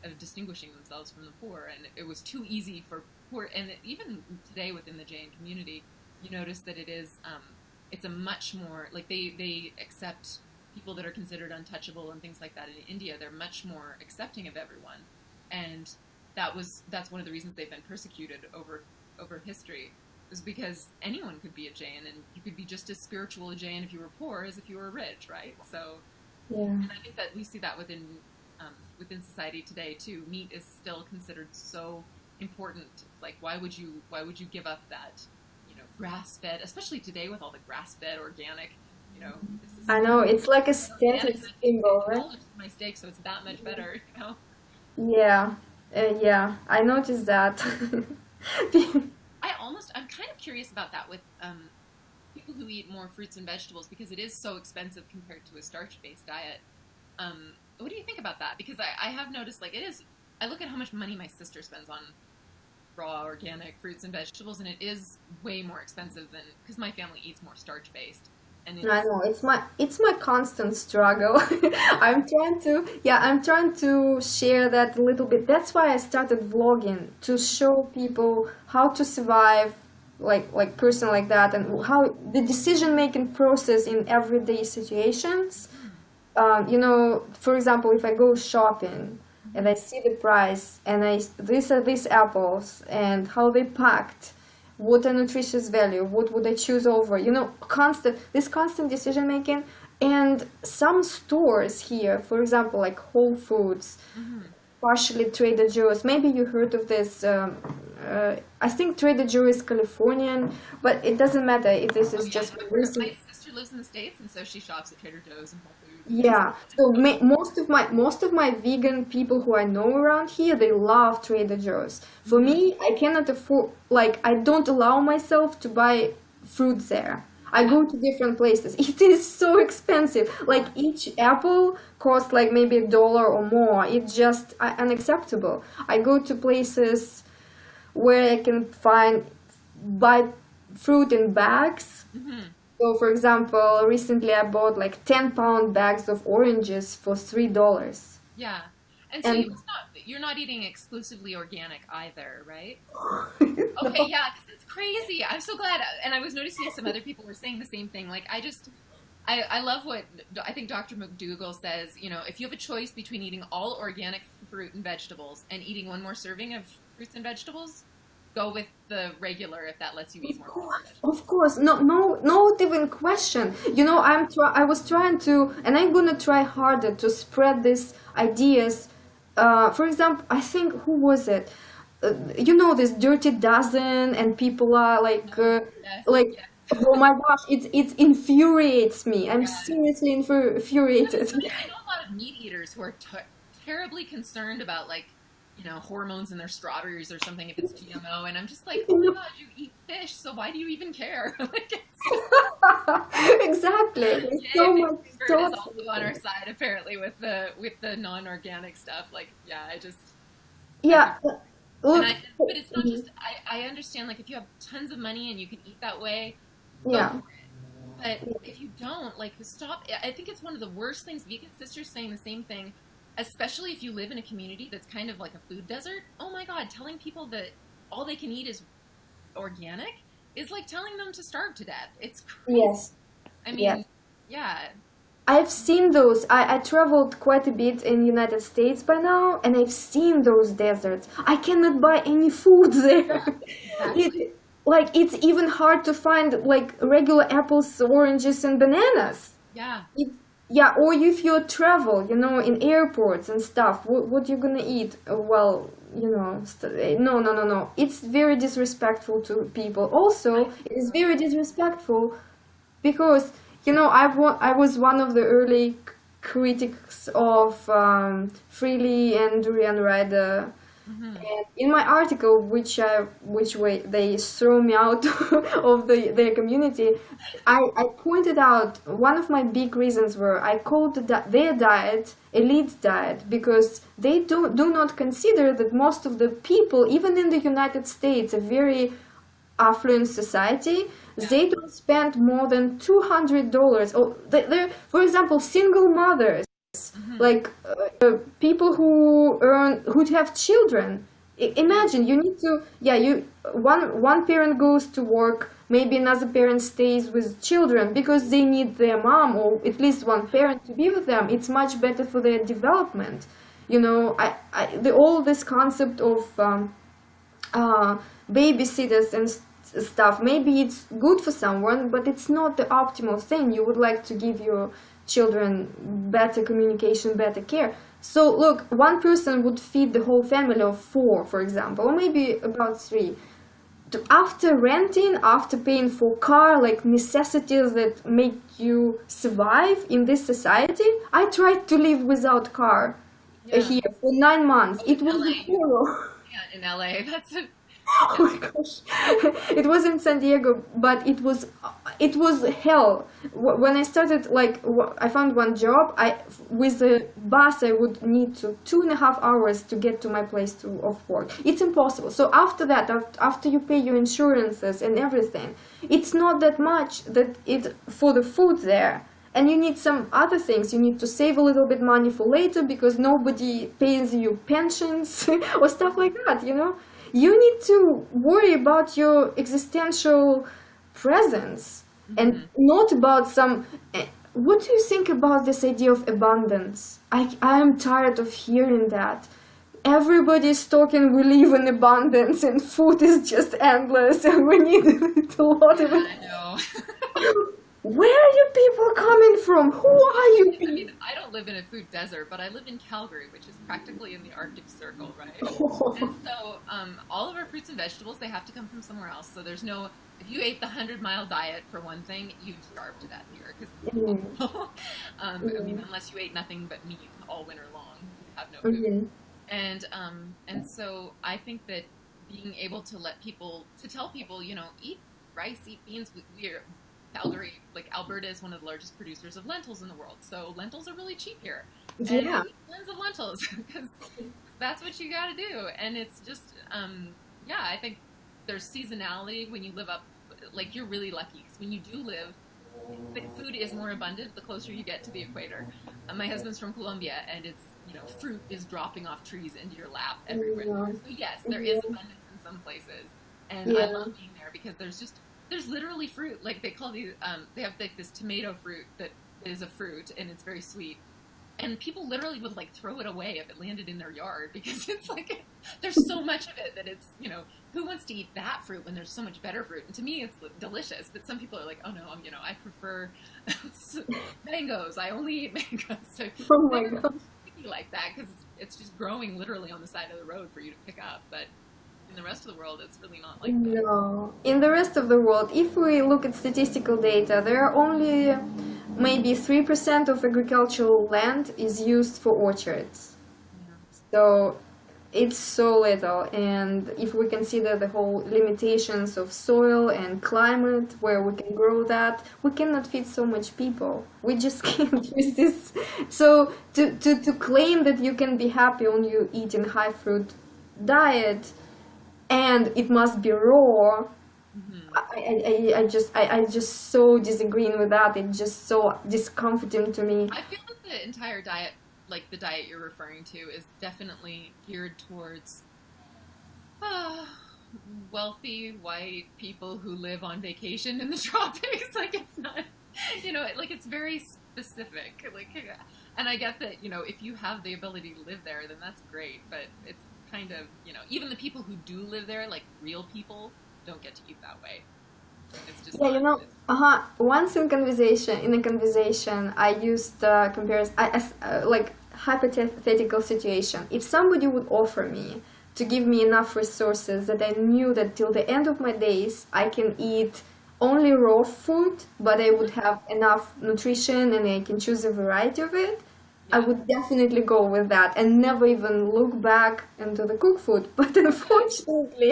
of distinguishing themselves from the poor. And it was too easy for poor, and even today within the Jain community, you notice that it's a much more, like they accept people that are considered untouchable and things like that. In India, they're much more accepting of everyone. And that's one of the reasons they've been persecuted over history, is because anyone could be a Jain, and you could be just as spiritual a Jain if you were poor as if you were rich, right? So, and I think that we see that within society today too. Meat is still considered so important. It's like, why would you give up that, grass-fed, especially today with all the grass-fed organic, I know, it's like a status symbol, right? My steak, so it's that much better, Yeah, I noticed that. I'm kind of curious about that with people who eat more fruits and vegetables, because it is so expensive compared to a starch-based diet. What do you think about that? Because I have noticed, like, I look at how much money my sister spends on raw organic fruits and vegetables, and it is way more expensive than, because my family eats more starch-based. And I know, it's my constant struggle. I'm trying to share that a little bit. That's why I started vlogging, to show people how to survive like person like that, and how the decision-making process in everyday situations. For example, if I go shopping and I see the price, and these are these apples and how they packed, what a nutritious value, what would I choose over, constant decision making. And some stores here, for example, like Whole Foods, partially Trader Joe's, maybe you heard of this, I think Trader Joe is Californian, but it doesn't matter if this is just recent. My sister lives in the States, and so she shops at Trader Joe's and Whole Foods. Yeah, so most of my vegan people who I know around here, they love Trader Joe's. For me, I cannot afford, I don't allow myself to buy fruits there. I go to different places. It is so expensive. Like, each apple costs like maybe $1 or more. It's just unacceptable. I go to places where I can buy fruit in bags. So, for example, recently I bought like 10-pound bags of oranges for $3. Yeah. And so you're not eating exclusively organic either, right? Okay, yeah, because that's crazy. I'm so glad. And I was noticing some other people were saying the same thing. Like, I love what I think Dr. McDougall says, if you have a choice between eating all organic fruit and vegetables and eating one more serving of fruits and vegetables, go with the regular if that lets you eat more. Of course, no even question. I was trying to, and I'm gonna try harder to spread these ideas. For example, I think, who was it? This Dirty Dozen, and people are yes. Oh my gosh, it infuriates me. I'm seriously infuriated. I know a lot of meat eaters who are terribly concerned about hormones in their strawberries or something if it's GMO, and I'm just like, oh my god, you eat fish, so why do you even care? Exactly. So much is also on our side apparently with the non-organic stuff. But it's not just. I understand, if you have tons of money and you can eat that way, go for it. But if you don't, stop. I think it's one of the worst things. Vegan Sisters saying the same thing. Especially if you live in a community that's kind of like a food desert. Oh my god, telling people that all they can eat is organic is like telling them to starve to death. It's crazy. Yes. I mean, yeah. I've seen those. I traveled quite a bit in the United States by now, and I've seen those deserts. I cannot buy any food there. Exactly. It's even hard to find regular apples, oranges, and bananas. Yeah. Yeah, or if you travel, in airports and stuff, what you gonna eat? Well, no. It's very disrespectful to people. Also, it is very disrespectful because, I was one of the early critics of Freely and Durian Rider Hmm. In my article, which way they threw me out of their community, I pointed out one of my big reasons were I called their diet elite diet because they do not consider that most of the people, even in the United States, a very affluent society, Yeah. they don't spend more than $200. Or they're, for example, single mothers, Hmm. like people who have children. Imagine you need to, yeah, you one parent goes to work, maybe another parent stays with children because they need their mom or at least one parent to be with them. It's much better for their development. All this concept of uh, babysitters and stuff. Maybe it's good for someone, but it's not the optimal thing. You would like to give your children better communication, better care. So look, one person would feed the whole family of four, for example, or maybe about three. After renting, after paying for car, like necessities that make you survive in this society, I tried to live without car Yeah. here for 9 months. Oh, It in was a LA. horror. Yeah, in LA. That's a Oh yeah. my gosh. It was in San Diego, but it was hell. When I started, like, I found one job. With the bus I would need to 2.5 hours to get to my place of work. It's impossible. So after that, after you pay your insurances and everything, it's not that much that it for the food there. And you need some other things. You need to save a little bit money for later because nobody pays you pensions or stuff like that. You need to worry about your existential presence and Hmm. not about some. What do you think about this idea of abundance? I am tired of hearing that. Everybody is talking we live in abundance and food is just endless and we need a lot Yeah, of it. I know. Where are you people coming from? Who are you I people? mean, I don't live in a food desert, but I live in Calgary, which is practically in the Arctic Circle, right? And so, all of our fruits and vegetables, they have to come from somewhere else. So there's no, if you ate the 100-mile diet for one thing, you'd starve to death here because it's Mm, impossible. I mean, mm, unless you ate nothing but meat all winter long, you'd have no food. mhm, And so I think that being able to tell people, eat rice, eat beans. We're Calgary, like Alberta, is one of the largest producers of lentils in the world. So lentils are really cheap here, and yeah. eat tons of lentils because that's what you got to do. And it's just, yeah, I think there's seasonality when you live up. Like you're really lucky because when you do live, the food is more abundant the closer you get to the equator. My husband's from Colombia, and it's fruit is dropping off trees into your lap everywhere. Yeah. So yes, there is Yeah. abundance in some places, and I Yeah. love being there because there's literally fruit. Like they call these, they have like this tomato fruit that is a fruit, and it's very sweet. And people literally would like throw it away if it landed in their yard because it's like there's so much of it that it's who wants to eat that fruit when there's so much better fruit? And to me, it's delicious. But some people are like, oh no, I prefer mangoes. I only eat mangoes. So Oh my they're God. picky like that because it's just growing literally on the side of the road for you to pick up. But in the rest of the world, it's really not like that. No. In the rest of the world, if we look at statistical data, there are only maybe 3% of agricultural land is used for orchards. So it's so little. And if we consider the whole limitations of soil and climate where we can grow that, we cannot feed so much people. We just can't use this. So to claim that you can be happy when you eat in high fruit diet and it must be raw. Hmm. I just so disagreeing with that. It's just so discomforting to me. I feel that the entire diet, like the diet you're referring to, is definitely geared towards uh, wealthy white people who live on vacation in the tropics. Like it's not, like it's very specific. Like, and I get that, if you have the ability to live there, then that's great. But it's kind of, even the people who do live there, like real people, don't get to eat that way. It's just Yeah, not. once in a conversation, I used like hypothetical situation. If somebody would offer me to give me enough resources that I knew that till the end of my days I can eat only raw food, but I would have enough nutrition and I can choose a variety of it, I Yeah. would definitely go with that and never even look back into the cook food. But unfortunately,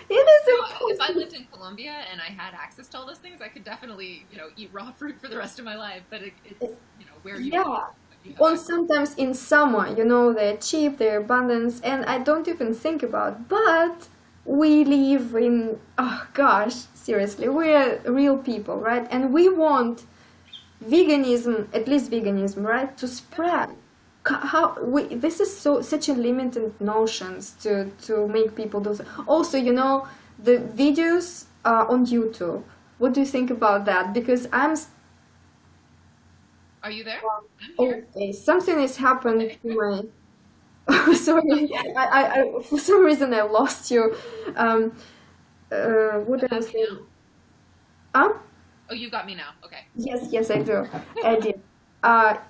it is No, if I impossible. lived in Colombia and I had access to all those things, I could definitely, eat raw fruit for the rest of my life. But it's, where you eat, Yeah. what you have Or access. sometimes in summer, they're cheap, they're abundance, and I don't even think about. But we live in, oh gosh, seriously, we're real people, right? And we want veganism, at least veganism, right, to spread. How this is such a limited notions to make people do so. Also, the videos on YouTube. What do you think about that? Because Are you there? I'm here. okay, something has happened Okay. to my. Oh, sorry, for some reason I lost you. Um, what You did I have me say? now? Huh? Oh, you got me now. Okay. Yes, yes, I do. I did.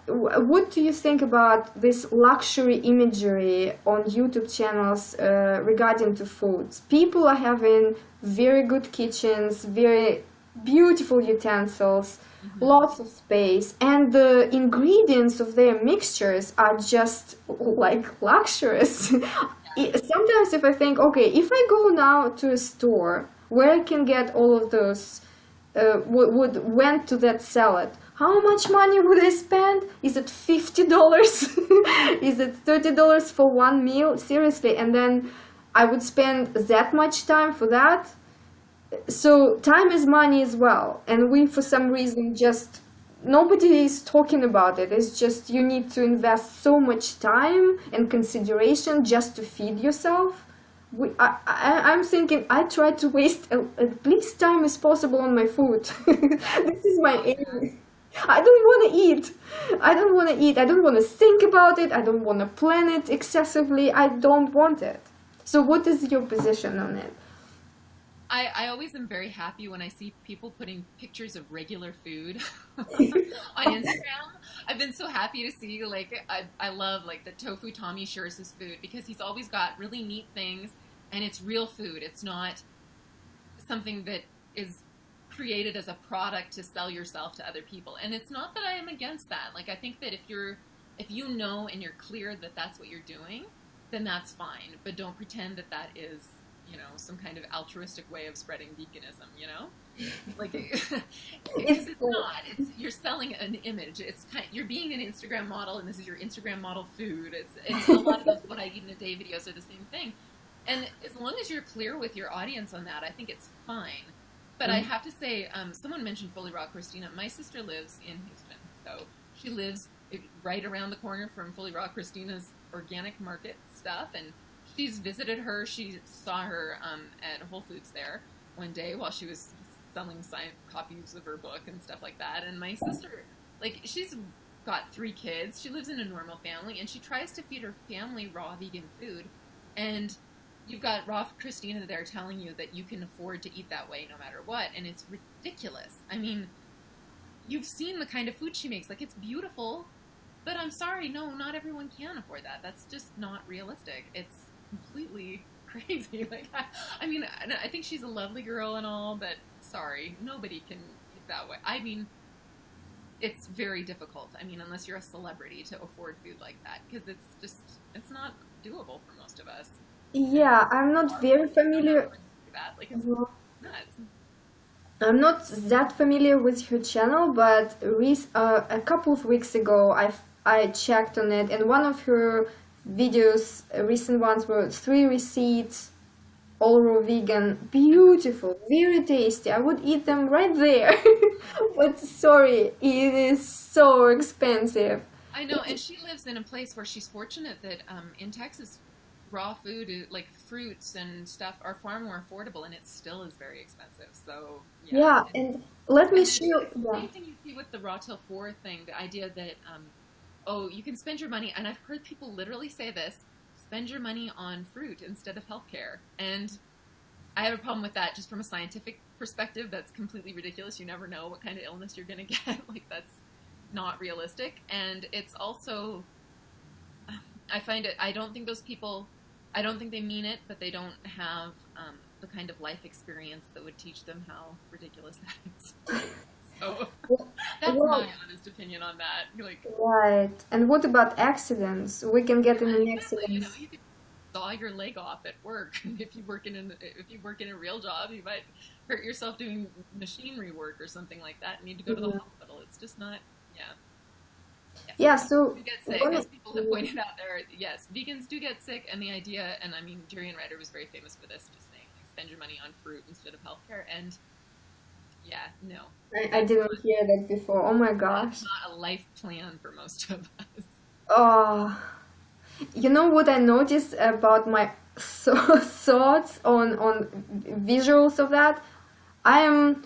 What do you think about this luxury imagery on YouTube channels regarding to foods? People are having very good kitchens, very beautiful utensils, Hmm. lots of space, and the ingredients of their mixtures are just like luxurious. Sometimes if I think, okay, if I go now to a store where I can get all of those would went to that salad, how much money would I spend? Is it $50? Is it $30 for one meal? Seriously, and then I would spend that much time for that. So time is money as well, and we for some reason just nobody is talking about it. It's just you need to invest so much time and consideration just to feed yourself. I'm thinking I try to waste at least time as possible on my food. This is my Oh, yeah. aim. I don't want to eat. I don't want to eat. I don't want to think about it. I don't want to plan it excessively. I don't want it. So, what is your position on it? I always am very happy when I see people putting pictures of regular food on Instagram. I've been so happy to see, like, I love, like, the tofu Tommy Scher's food because he's always got really neat things and it's real food. It's not something that is created as a product to sell yourself to other people. And it's not that I am against that. Like, I think that if you know and you're clear that that's what you're doing, then that's fine. But don't pretend that that is, some kind of altruistic way of spreading veganism, Like, because It's it's not. You're selling an image. You're being an Instagram model, and this is your Instagram model food. It's a lot of those "what I eat in a day" videos are the same thing. And as long as you're clear with your audience on that, I think it's fine. But I have to say, someone mentioned Fully Raw Christina. My sister lives in Houston, so she lives right around the corner from Fully Raw Christina's organic market stuff, and she's visited her. She saw her at Whole Foods there one day while she was selling signed copies of her book and stuff like that. And my sister, like, she's got 3 kids. She lives in a normal family, and she tries to feed her family raw vegan food. And you've got Raw Christina there telling you that you can afford to eat that way no matter what, and it's ridiculous. I mean, you've seen the kind of food she makes. Like, it's beautiful, but I'm sorry, no, not everyone can afford that. That's just not realistic. It's completely crazy. Like, I mean, I think she's a lovely girl and all, but sorry, nobody can eat that way. I mean, it's very difficult. I mean, unless you're a celebrity to afford food like that, because it's not doable for most of us. And Yeah, I'm not our very bodies don't have the familiar. money to do that. Like, it's nuts. I'm not that familiar with her channel, but a couple of weeks ago, I checked on it, and one of her videos, recent ones, were 3 receipts, all raw vegan, beautiful, very tasty. I would eat them right there, but sorry, it is so expensive. I know, and she lives in a place where she's fortunate that in Texas, raw food, like fruits and stuff, are far more affordable, and it still is very expensive. So yeah, Yeah, and let me and share. it's the Yeah. same thing you see with the raw till 4 thing. The idea that oh, you can spend your money, and I've heard people literally say this: spend your money on fruit instead of healthcare. And I have a problem with that, just from a scientific perspective. That's completely ridiculous. You never know what kind of illness you're going to get. Like, that's not realistic, and it's also I find it. I don't think those people. I don't think they mean it, but they don't have the kind of life experience that would teach them how ridiculous that is. So Well, that's well, my honest opinion on that. Like, right. And what about accidents? We can get in yeah, an exactly. You accident. know, you could saw your leg off at work. If you work in a real job, you might hurt yourself doing machinery work or something like that and need to go to the Mhm. hospital. It's just not, yeah. Yes, Yeah, vegans so do get sick, one as of, people have pointed out there. Yes, vegans do get sick, and the idea, and I mean, Jurian Ryder was very famous for this, just saying, like, spend your money on fruit instead of healthcare. And yeah, no, I that's didn't hear that before. Oh my that's gosh. not a life plan for most of us. Oh, you know what I noticed about my thoughts on visuals of that? I am,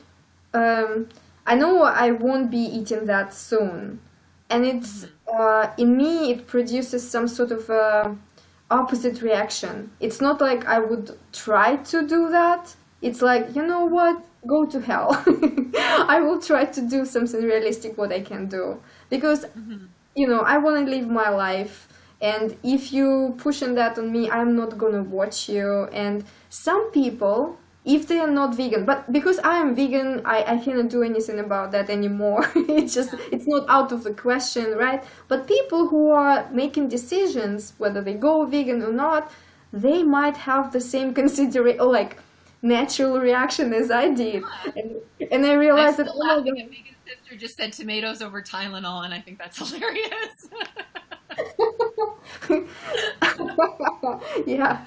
um, I know I won't be eating that soon, and it's Hmm. in me it produces some sort of opposite reaction. It's not like I would try to do that. It's like, you know what? Go to hell. I will try to do something realistic what I can do because Hmm. I want to live my life. And if you pushing that on me, I'm not gonna watch you. And some people, if they are not vegan, but because I am vegan, I cannot do anything about that anymore. Yeah. It's not out of the question, right? But people who are making decisions, whether they go vegan or not, they might have the same consideration, or like natural reaction as I did. Huh. And I I'm realized that, still oh my laughing at God. Megan's sister just said tomatoes over Tylenol, and I think that's hilarious. Yeah.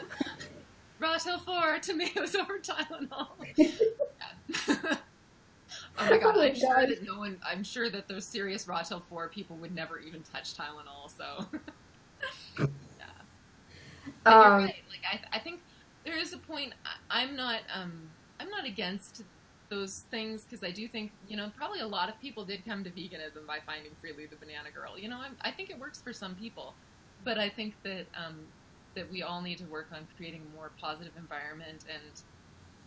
Rot Hill 4, tomatoes over Tylenol. Yeah. Oh my Oh god, my I'm sure God. that no one, I'm sure that those serious Rot Hill 4 people would never even touch Tylenol, so. Yeah. But you're Um, right. Like I think there is a point. I'm not against those things because I do think probably a lot of people did come to veganism by finding Freely the Banana Girl. I think it works for some people, but I think that we all need to work on creating a more positive environment and.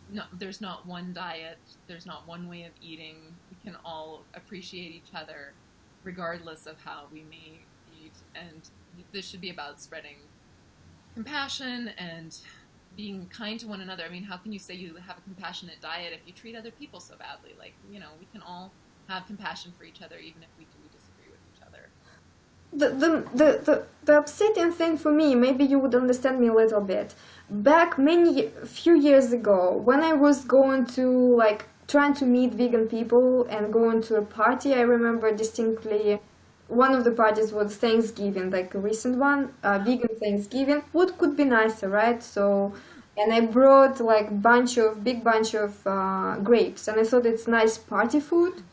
No, there's not one diet. There's not one way of eating. We can all appreciate each other, regardless of how we may eat. And this should be about spreading compassion and being kind to one another. I mean, how can you say you have a compassionate diet if you treat other people so badly? Like, we can all have compassion for each other, even if we do disagree with each other. the upsetting thing for me, maybe you would understand me a little bit. Back few years ago, when I was going to like trying to meet vegan people and going to a party, I remember distinctly one of the parties was Thanksgiving, like a recent one, vegan Thanksgiving. What could be nicer, right? So, and I brought like big bunch of grapes, and I thought it's nice party food.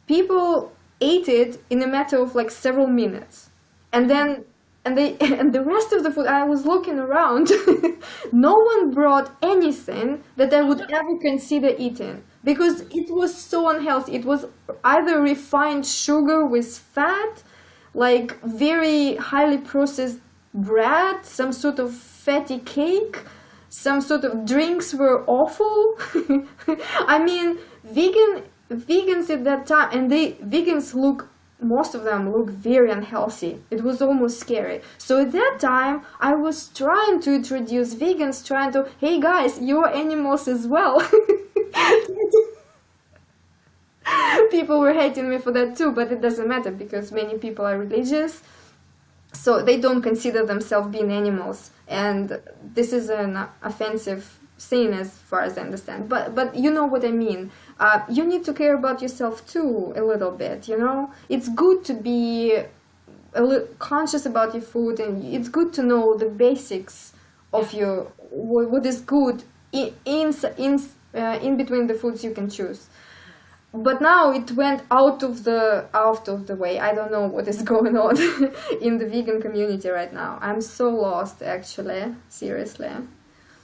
People ate it in a matter of like several minutes, and then and they and the rest of the food, I was looking around. No one brought anything that I Oh would no! ever consider eating because it was so unhealthy. It was either refined sugar with fat, like very highly processed bread, some sort of fatty cake, some sort of drinks were awful. I mean, vegans at that time, and vegans look, most of them look very unhealthy. It was almost scary. So at that time, I was trying to introduce vegans, trying to, hey guys, you're animals as well. People were hating me for that too, but it doesn't matter because many people are religious, so they don't consider themselves being animals, and this is an offensive thing as far as I understand. But you know what I mean. You need to care about yourself too a little bit. It's good to be conscious about your food, and it's good to know the basics Yeah. of your what is good in between the foods you can choose. Yes. But now it went out of the way. I don't know what is going on in the vegan community right now. I'm so lost, actually. Seriously.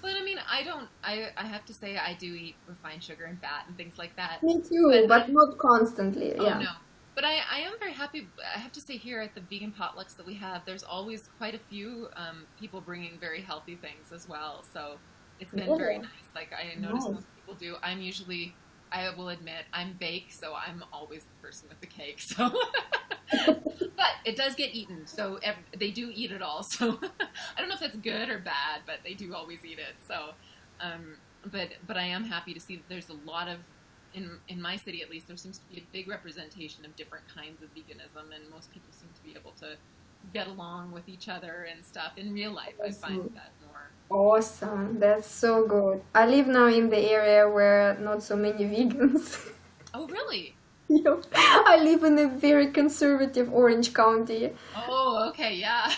But I mean, I don't. I have to say, I do eat refined sugar and fat and things like that. Me too, But but not constantly. oh Yeah. no. But I am very happy. I have to say, here at the vegan potlucks that we have, there's always quite a few people bringing very healthy things as well. So it's been very Yeah. nice. Like I notice Nice. most people do. I will admit, I'm bake, so I'm always the person with the cake. So, but it does get eaten. So they do eat it all. So I don't know if that's good or bad, but they do always eat it. So, but I am happy to see that there's a lot of in my city at least, there seems to be a big representation of different kinds of veganism, and most people seem to be able to get along with each other and stuff. In real life, I find that more. Awesome. That's so good. I live now in the area where not so many vegans. Oh, really? Yeah. I live in a very conservative Orange County. Oh, okay, yeah.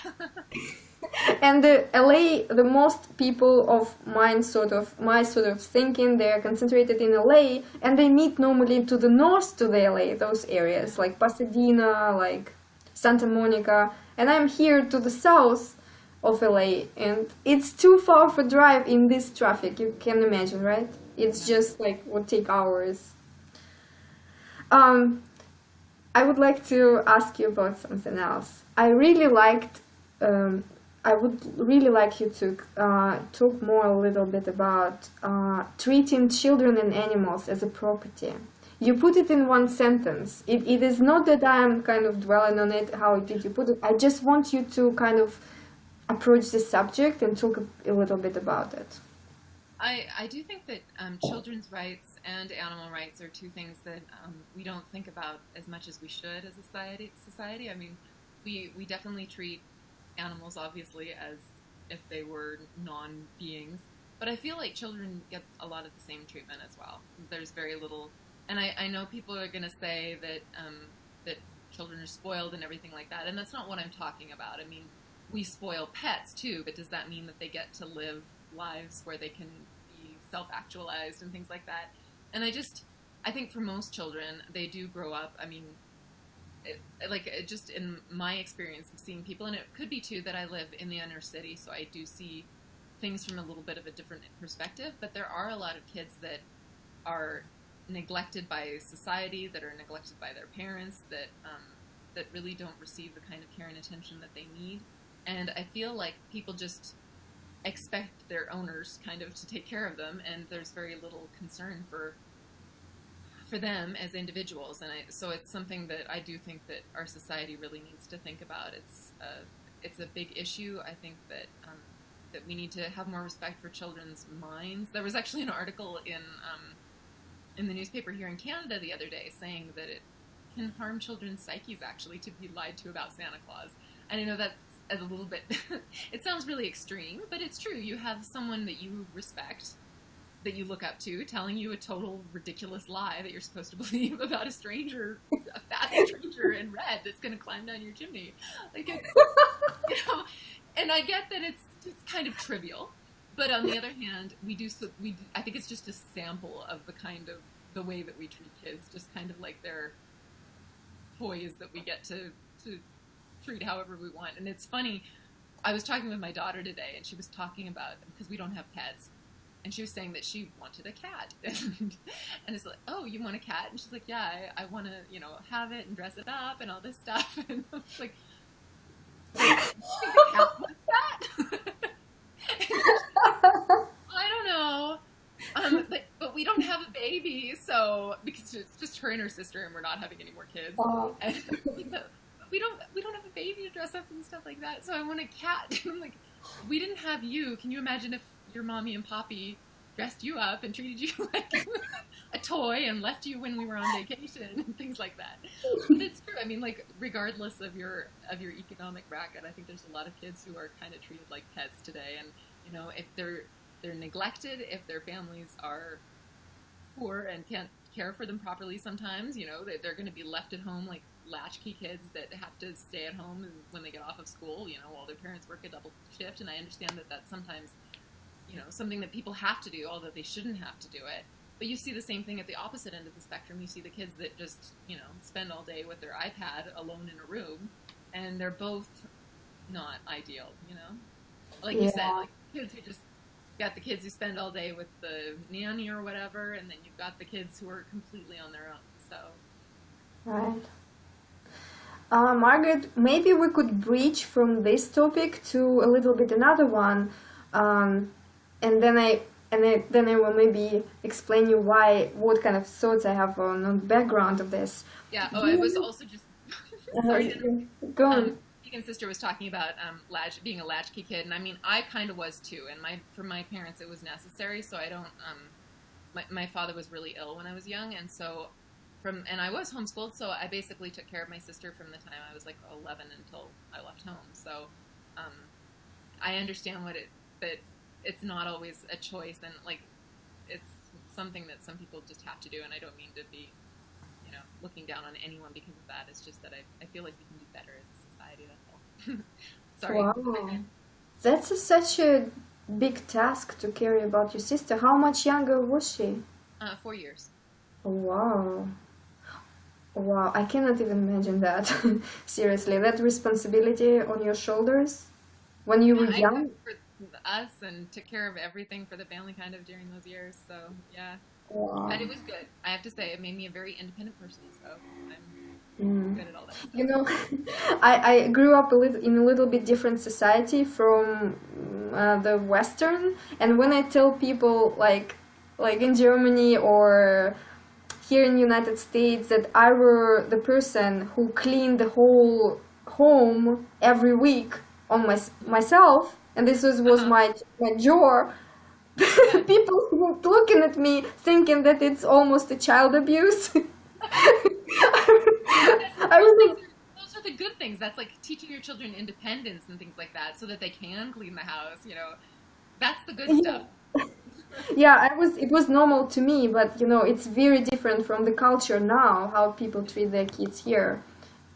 And the LA, the most people of my sort of thinking, they're concentrated in LA, and they meet normally to the north to the LA, those areas like Pasadena, like Santa Monica, and I'm here to the south of LA, and it's too far for drive in this traffic. You can imagine, right? It's just like would take hours. I would like to ask you about something else. I would really like you to talk more a little bit about treating children and animals as a property. You put it in one sentence. It is not that I'm kind of dwelling on it, how did you put it. I just want you to kind of approach the subject and talk a little bit about it. I do think that children's rights and animal rights are two things that we don't think about as much as we should as a society. I mean, we definitely treat animals obviously as if they were non-beings, but I feel like children get a lot of the same treatment as well. There's very little, and I know people are going to say that that children are spoiled and everything like that, and that's not what I'm talking about. I mean, we spoil pets too, but does that mean that they get to live lives where they can be self-actualized and things like that? And I think for most children, they do grow up. I mean, just in my experience of seeing people, and it could be too that I live in the inner city, so I do see things from a little bit of a different perspective, but there are a lot of kids that are neglected by society, that are neglected by their parents, that really don't receive the kind of care and attention that they need. And I feel like people just expect their owners kind of to take care of them, and there's very little concern for them as individuals. And so it's something that I do think that our society really needs to think about. It's a big issue. I think that that we need to have more respect for children's minds. There was actually an article in the newspaper here in Canada the other day saying that it can harm children's psyches actually to be lied to about Santa Claus. And I know that's a little bit, it sounds really extreme, but it's true. You have someone that you respect, that you look up to, telling you a total ridiculous lie that you're supposed to believe about a stranger, a fat stranger in red that's going to climb down your chimney. Like, it's, and I get that it's kind of trivial, but on the other hand, I think it's just a sample of the way that we treat kids, just kind of like they're toys that we get to treat however we want. And it's funny, I was talking with my daughter today, and she was talking about, because we don't have pets, and she was saying that she wanted a cat. And it's like, oh, you want a cat? And she's like, yeah, I want to, have it and dress it up and all this stuff. And I was like, the cat wants that? I don't know. But we don't have a baby, so, because it's just her and her sister, and we're not having any more kids. Oh. And, we don't have a baby to dress up and stuff like that, so I want a cat. And I'm like, we didn't have you. Can you imagine if your mommy and poppy dressed you up and treated you like a toy and left you when we were on vacation and things like that? But it's true. I mean, like, regardless of your economic bracket, I think there's a lot of kids who are kind of treated like pets today. And if they're neglected, if their families are poor and can't care for them properly, sometimes they're going to be left at home like latchkey kids that have to stay at home when they get off of school, while their parents work a double shift. And I understand that that's sometimes, something that people have to do, although they shouldn't have to do it. But you see the same thing at the opposite end of the spectrum. You see the kids that just, spend all day with their iPad alone in a room, and they're both not ideal, Like you said, like kids who just got the kids who spend all day with the nanny or whatever, and then you've got the kids who are completely on their own. So, right. Margaret, maybe we could bridge from this topic to a little bit another one, and then I will maybe explain you what kind of thoughts I have on the background of this. Yeah. Oh, I was also just sorry. Go on. Vegan sister was talking about being a latchkey kid, and I mean, I kind of was too. And for my parents, it was necessary, so I don't my father was really ill when I was young, and so and I was homeschooled, so I basically took care of my sister from the time I was like 11 until I left home. So um, I understand that it's not always a choice, and like it's something that some people just have to do. And I don't mean to be, looking down on anyone because of that. It's just that I feel like we can do better as a society. That's all. Sorry. Wow. That's such a big task to carry about your sister. How much younger was she? 4 years. Wow. Wow, I cannot even imagine that. Seriously, that responsibility on your shoulders when you were young. For us and took care of everything for the family kind of during those years. So yeah, Wow. and it was good. I have to say, it made me a very independent person. So I'm good at all that stuff. You know, I grew up in a little bit different society from the Western, and when I tell people like in Germany or here in the United States that I were the person who cleaned the whole home every week on myself, and this was my job, people were looking at me thinking that it's almost a child abuse. I was like, those are the good things. That's like teaching your children independence and things like that, so that they can clean the house. That's the good stuff. Yeah, it was normal to me, but it's very different from the culture now, how people treat their kids here.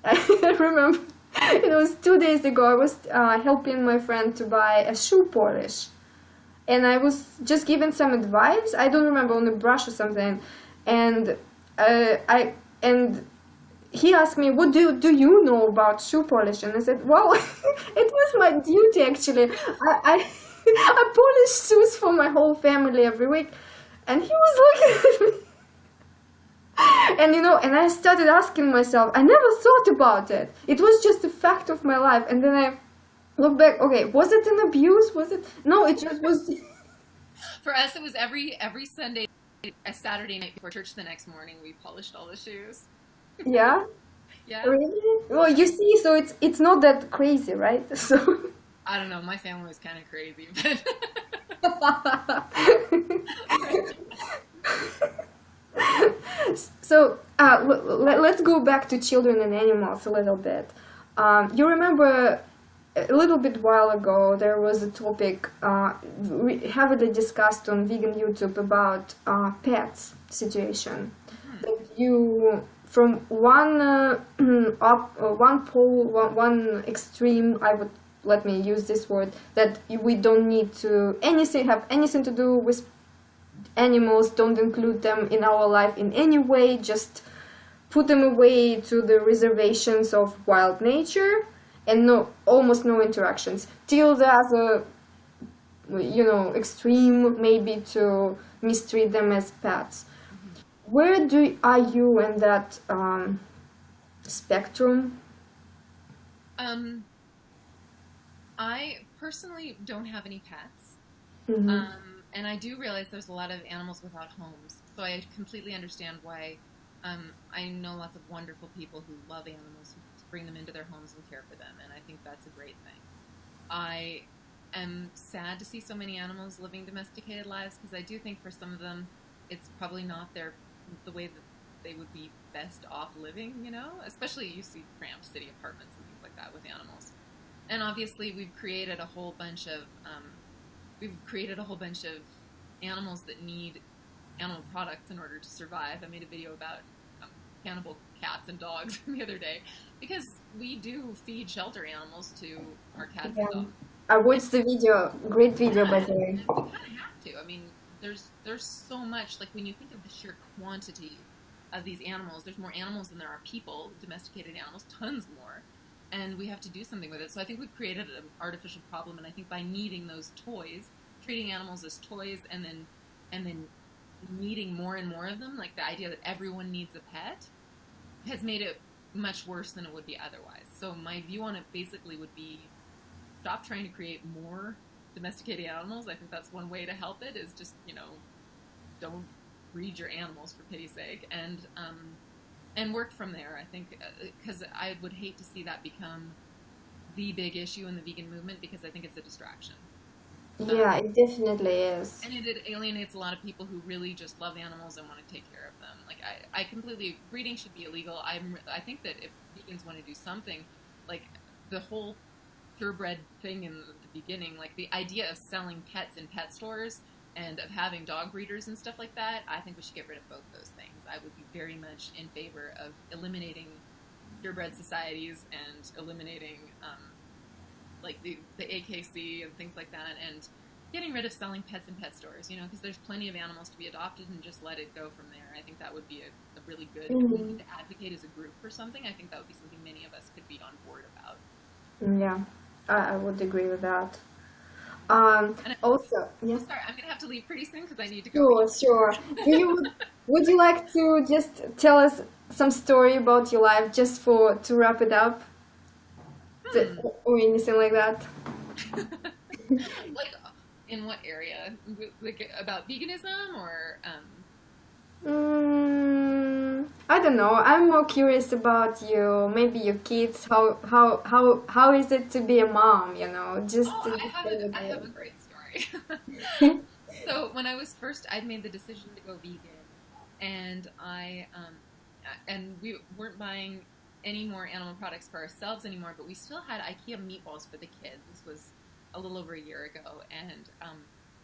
I remember it was 2 days ago, I was helping my friend to buy a shoe polish, and I was just giving some advice, I don't remember, on a brush or something, and he asked me, what do you know about shoe polish? And I said, well, it was my duty actually. I polish shoes for my whole family every week. And he was looking at me. And I started asking myself, I never thought about it. It was just a fact of my life. And then I look back, okay, was it an abuse? Was it? No, it just was. For us, it was every Sunday, a Saturday night before church the next morning, we polished all the shoes. Yeah? Yeah. Really? Well, you see, so it's not that crazy, right? So I don't know, my family was kind of crazy, but so let's go back to children and animals a little bit. You remember a little bit while ago there was a topic heavily discussed on vegan YouTube about pets situation. That you from one one extreme, let me use this word, that we don't need to have anything to do with animals, don't include them in our life in any way, just put them away to the reservations of wild nature, and almost no interactions, till there's a extreme maybe to mistreat them as pets. Where are you in that spectrum? I personally don't have any pets, Mm-hmm. and I do realize there's a lot of animals without homes, so I completely understand why. I know lots of wonderful people who love animals, who bring them into their homes and care for them, and I think that's a great thing. I am sad to see so many animals living domesticated lives, because I do think for some of them it's probably not the way that they would be best off living, especially you see cramped city apartments and things like that with animals. And obviously we've created a whole bunch of animals that need animal products in order to survive. I made a video about cannibal cats and dogs the other day, because we do feed shelter animals to our cats and dogs. I watched the video, great video by the way. And we kind of have to. I mean, there's so much, like when you think of the sheer quantity of these animals, there's more animals than there are people, domesticated animals, tons more, and we have to do something with it. So I think we've created an artificial problem, and I think by needing those toys, treating animals as toys, and then needing more and more of them, like the idea that everyone needs a pet, has made it much worse than it would be otherwise. So my view on it basically would be, stop trying to create more domesticated animals. I think that's one way to help it, is just, don't breed your animals for pity's sake, and work from there. I think, because I would hate to see that become the big issue in the vegan movement, because I think it's a distraction. Yeah, it definitely is. And it alienates a lot of people who really just love animals and want to take care of them. Like I completely breeding should be illegal. I think that if vegans want to do something, like the whole purebred thing in the beginning, like the idea of selling pets in pet stores and of having dog breeders and stuff like that, I think we should get rid of both those things. I would be very much in favor of eliminating purebred societies and eliminating like the AKC and things like that, and getting rid of selling pets in pet stores, because there's plenty of animals to be adopted and just let it go from there. I think that would be a really good, if we need to advocate as a group for something, I think that would be something many of us could be on board about. Yeah, I would agree with that. And Also, yeah. sorry, I'm going to have to leave pretty soon because I need to go. Sure. Would you like to just tell us some story about your life just to wrap it up? Or anything like that? Like, in what area? Like, about veganism or... I don't know. I'm more curious about you, maybe your kids. How is it to be a mom? Just Oh, to I have a great story. So when I was first, I'd made the decision to go vegan, and and we weren't buying any more animal products for ourselves anymore, but we still had IKEA meatballs for the kids. This was a little over a year ago, and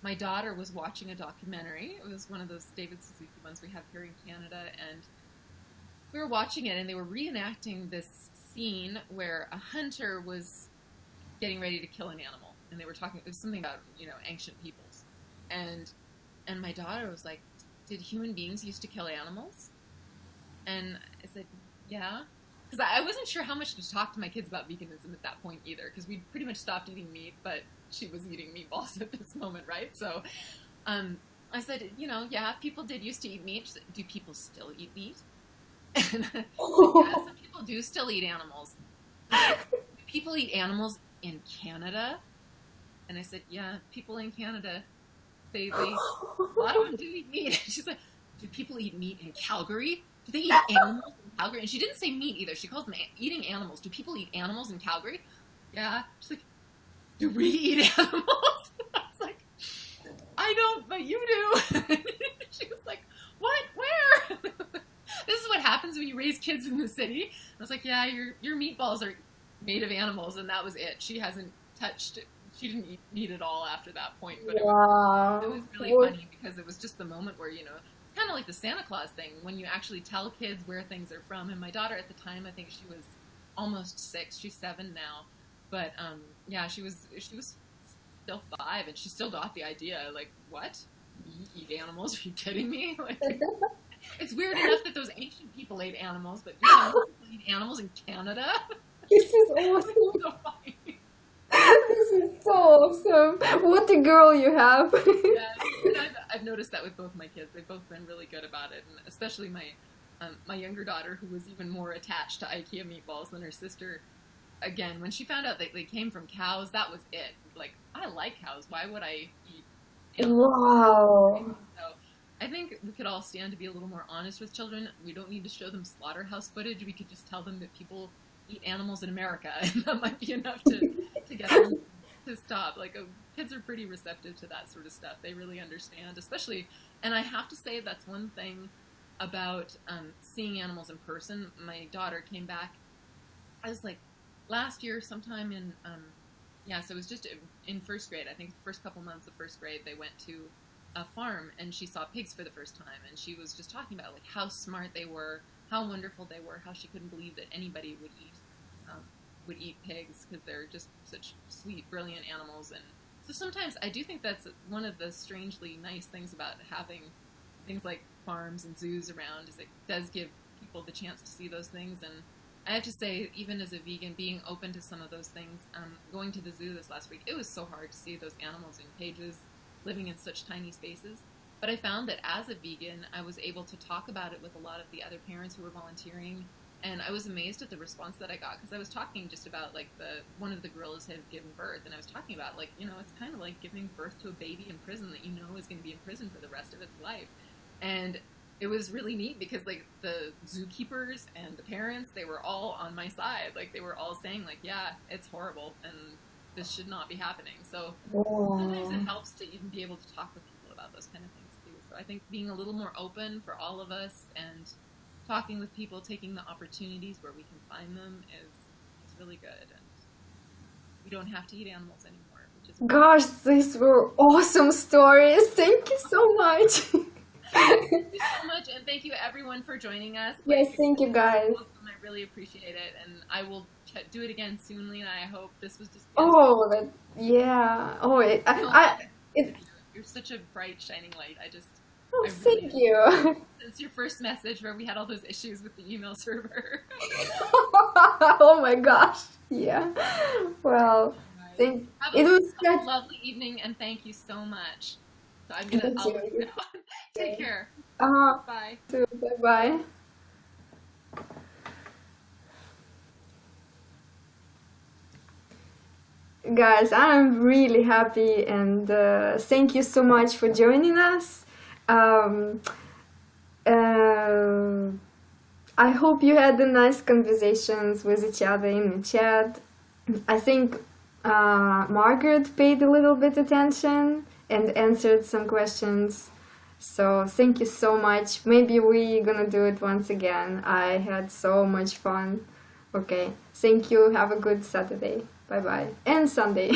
my daughter was watching a documentary. It was one of those David Suzuki ones we have here in Canada, and we were watching it, and they were reenacting this scene where a hunter was getting ready to kill an animal, and they were talking. It was something about ancient peoples, and my daughter was like, "Did human beings used to kill animals?" And I said, "Yeah," because I wasn't sure how much to talk to my kids about veganism at that point either, because we pretty much stopped eating meat, but she was eating meatballs at this moment, right? So I said, yeah, people did used to eat meat. She said, do people still eat meat? And I said, yeah, some people do still eat animals. Do people eat animals in Canada? And I said, yeah, people in Canada, they a lot of them do eat meat. She's like, do people eat meat in Calgary? Do they eat animals in Calgary? And she didn't say meat either. She calls them eating animals. Do people eat animals in Calgary? Yeah. She's like, do we eat animals? I was like, I don't, but you do. She was like, what? Where? This is what happens when you raise kids in the city. I was like, yeah, your meatballs are made of animals, and that was it. She hasn't touched it. She didn't eat meat at all after that point. But it was really funny because it was just the moment where, it's kind of like the Santa Claus thing, when you actually tell kids where things are from. And my daughter at the time, I think she was almost 6. She's 7 now. But, yeah, she was still 5, and she still got the idea, like, what? You eat animals? Are you kidding me? Like, it's weird enough that those ancient people ate animals, but people eat animals in Canada? This is awesome. So funny. This is so awesome. What a girl you have. Yeah, and I've noticed that with both my kids. They've both been really good about it, and especially my younger daughter, who was even more attached to IKEA meatballs than her sister. Again, when she found out that they came from cows, that was it. Like, I like cows. Why would I eat animals? Wow. So I think we could all stand to be a little more honest with children. We don't need to show them slaughterhouse footage. We could just tell them that people eat animals in America, and that might be enough to get them to stop. Like, kids are pretty receptive to that sort of stuff. They really understand, especially, and I have to say that's one thing about seeing animals in person. My daughter came back, I was like, last year sometime in, so it was just in first grade, I think the first couple months of first grade, they went to a farm, and she saw pigs for the first time, and she was just talking about, like, how smart they were, how wonderful they were, how she couldn't believe that anybody would eat pigs, because they're just such sweet, brilliant animals. And so sometimes I do think that's one of the strangely nice things about having things like farms and zoos around, is it does give people the chance to see those things. And I have to say, even as a vegan, being open to some of those things, going to the zoo this last week, it was so hard to see those animals in cages, living in such tiny spaces. But I found that as a vegan, I was able to talk about it with a lot of the other parents who were volunteering, and I was amazed at the response that I got, because I was talking just about, like, one of the gorillas had given birth, and I was talking about, like, it's kind of like giving birth to a baby in prison that is going to be in prison for the rest of its life. And it was really neat because, like, the zookeepers and the parents, they were all on my side. Like, they were all saying, like, yeah, it's horrible, and this should not be happening. So Wow. sometimes it helps to even be able to talk with people about those kind of things too. So I think being a little more open for all of us and talking with people, taking the opportunities where we can find them is really good. And we don't have to eat animals anymore, which is Gosh, these were awesome stories. Thank you so much. Thank you so much, and thank you everyone for joining us. Yes, thank you guys. Awesome. I really appreciate it, and I will do it again soon, Lena. I hope this was just. Oh, yeah. Oh, You're such a bright, shining light. Oh, thank you. Since your first message where we had all those issues with the email server. Oh my gosh. Yeah. Well, it was have a lovely evening, and thank you so much. So I'm gonna take care. Bye. Bye. Guys, I'm really happy, and thank you so much for joining us. I hope you had nice conversations with each other in the chat. I think Margaret paid a little bit attention and answered some questions. So thank you so much. Maybe we're gonna do it once again. I had so much fun. Okay, thank you. Have a good Saturday. Bye bye. And Sunday.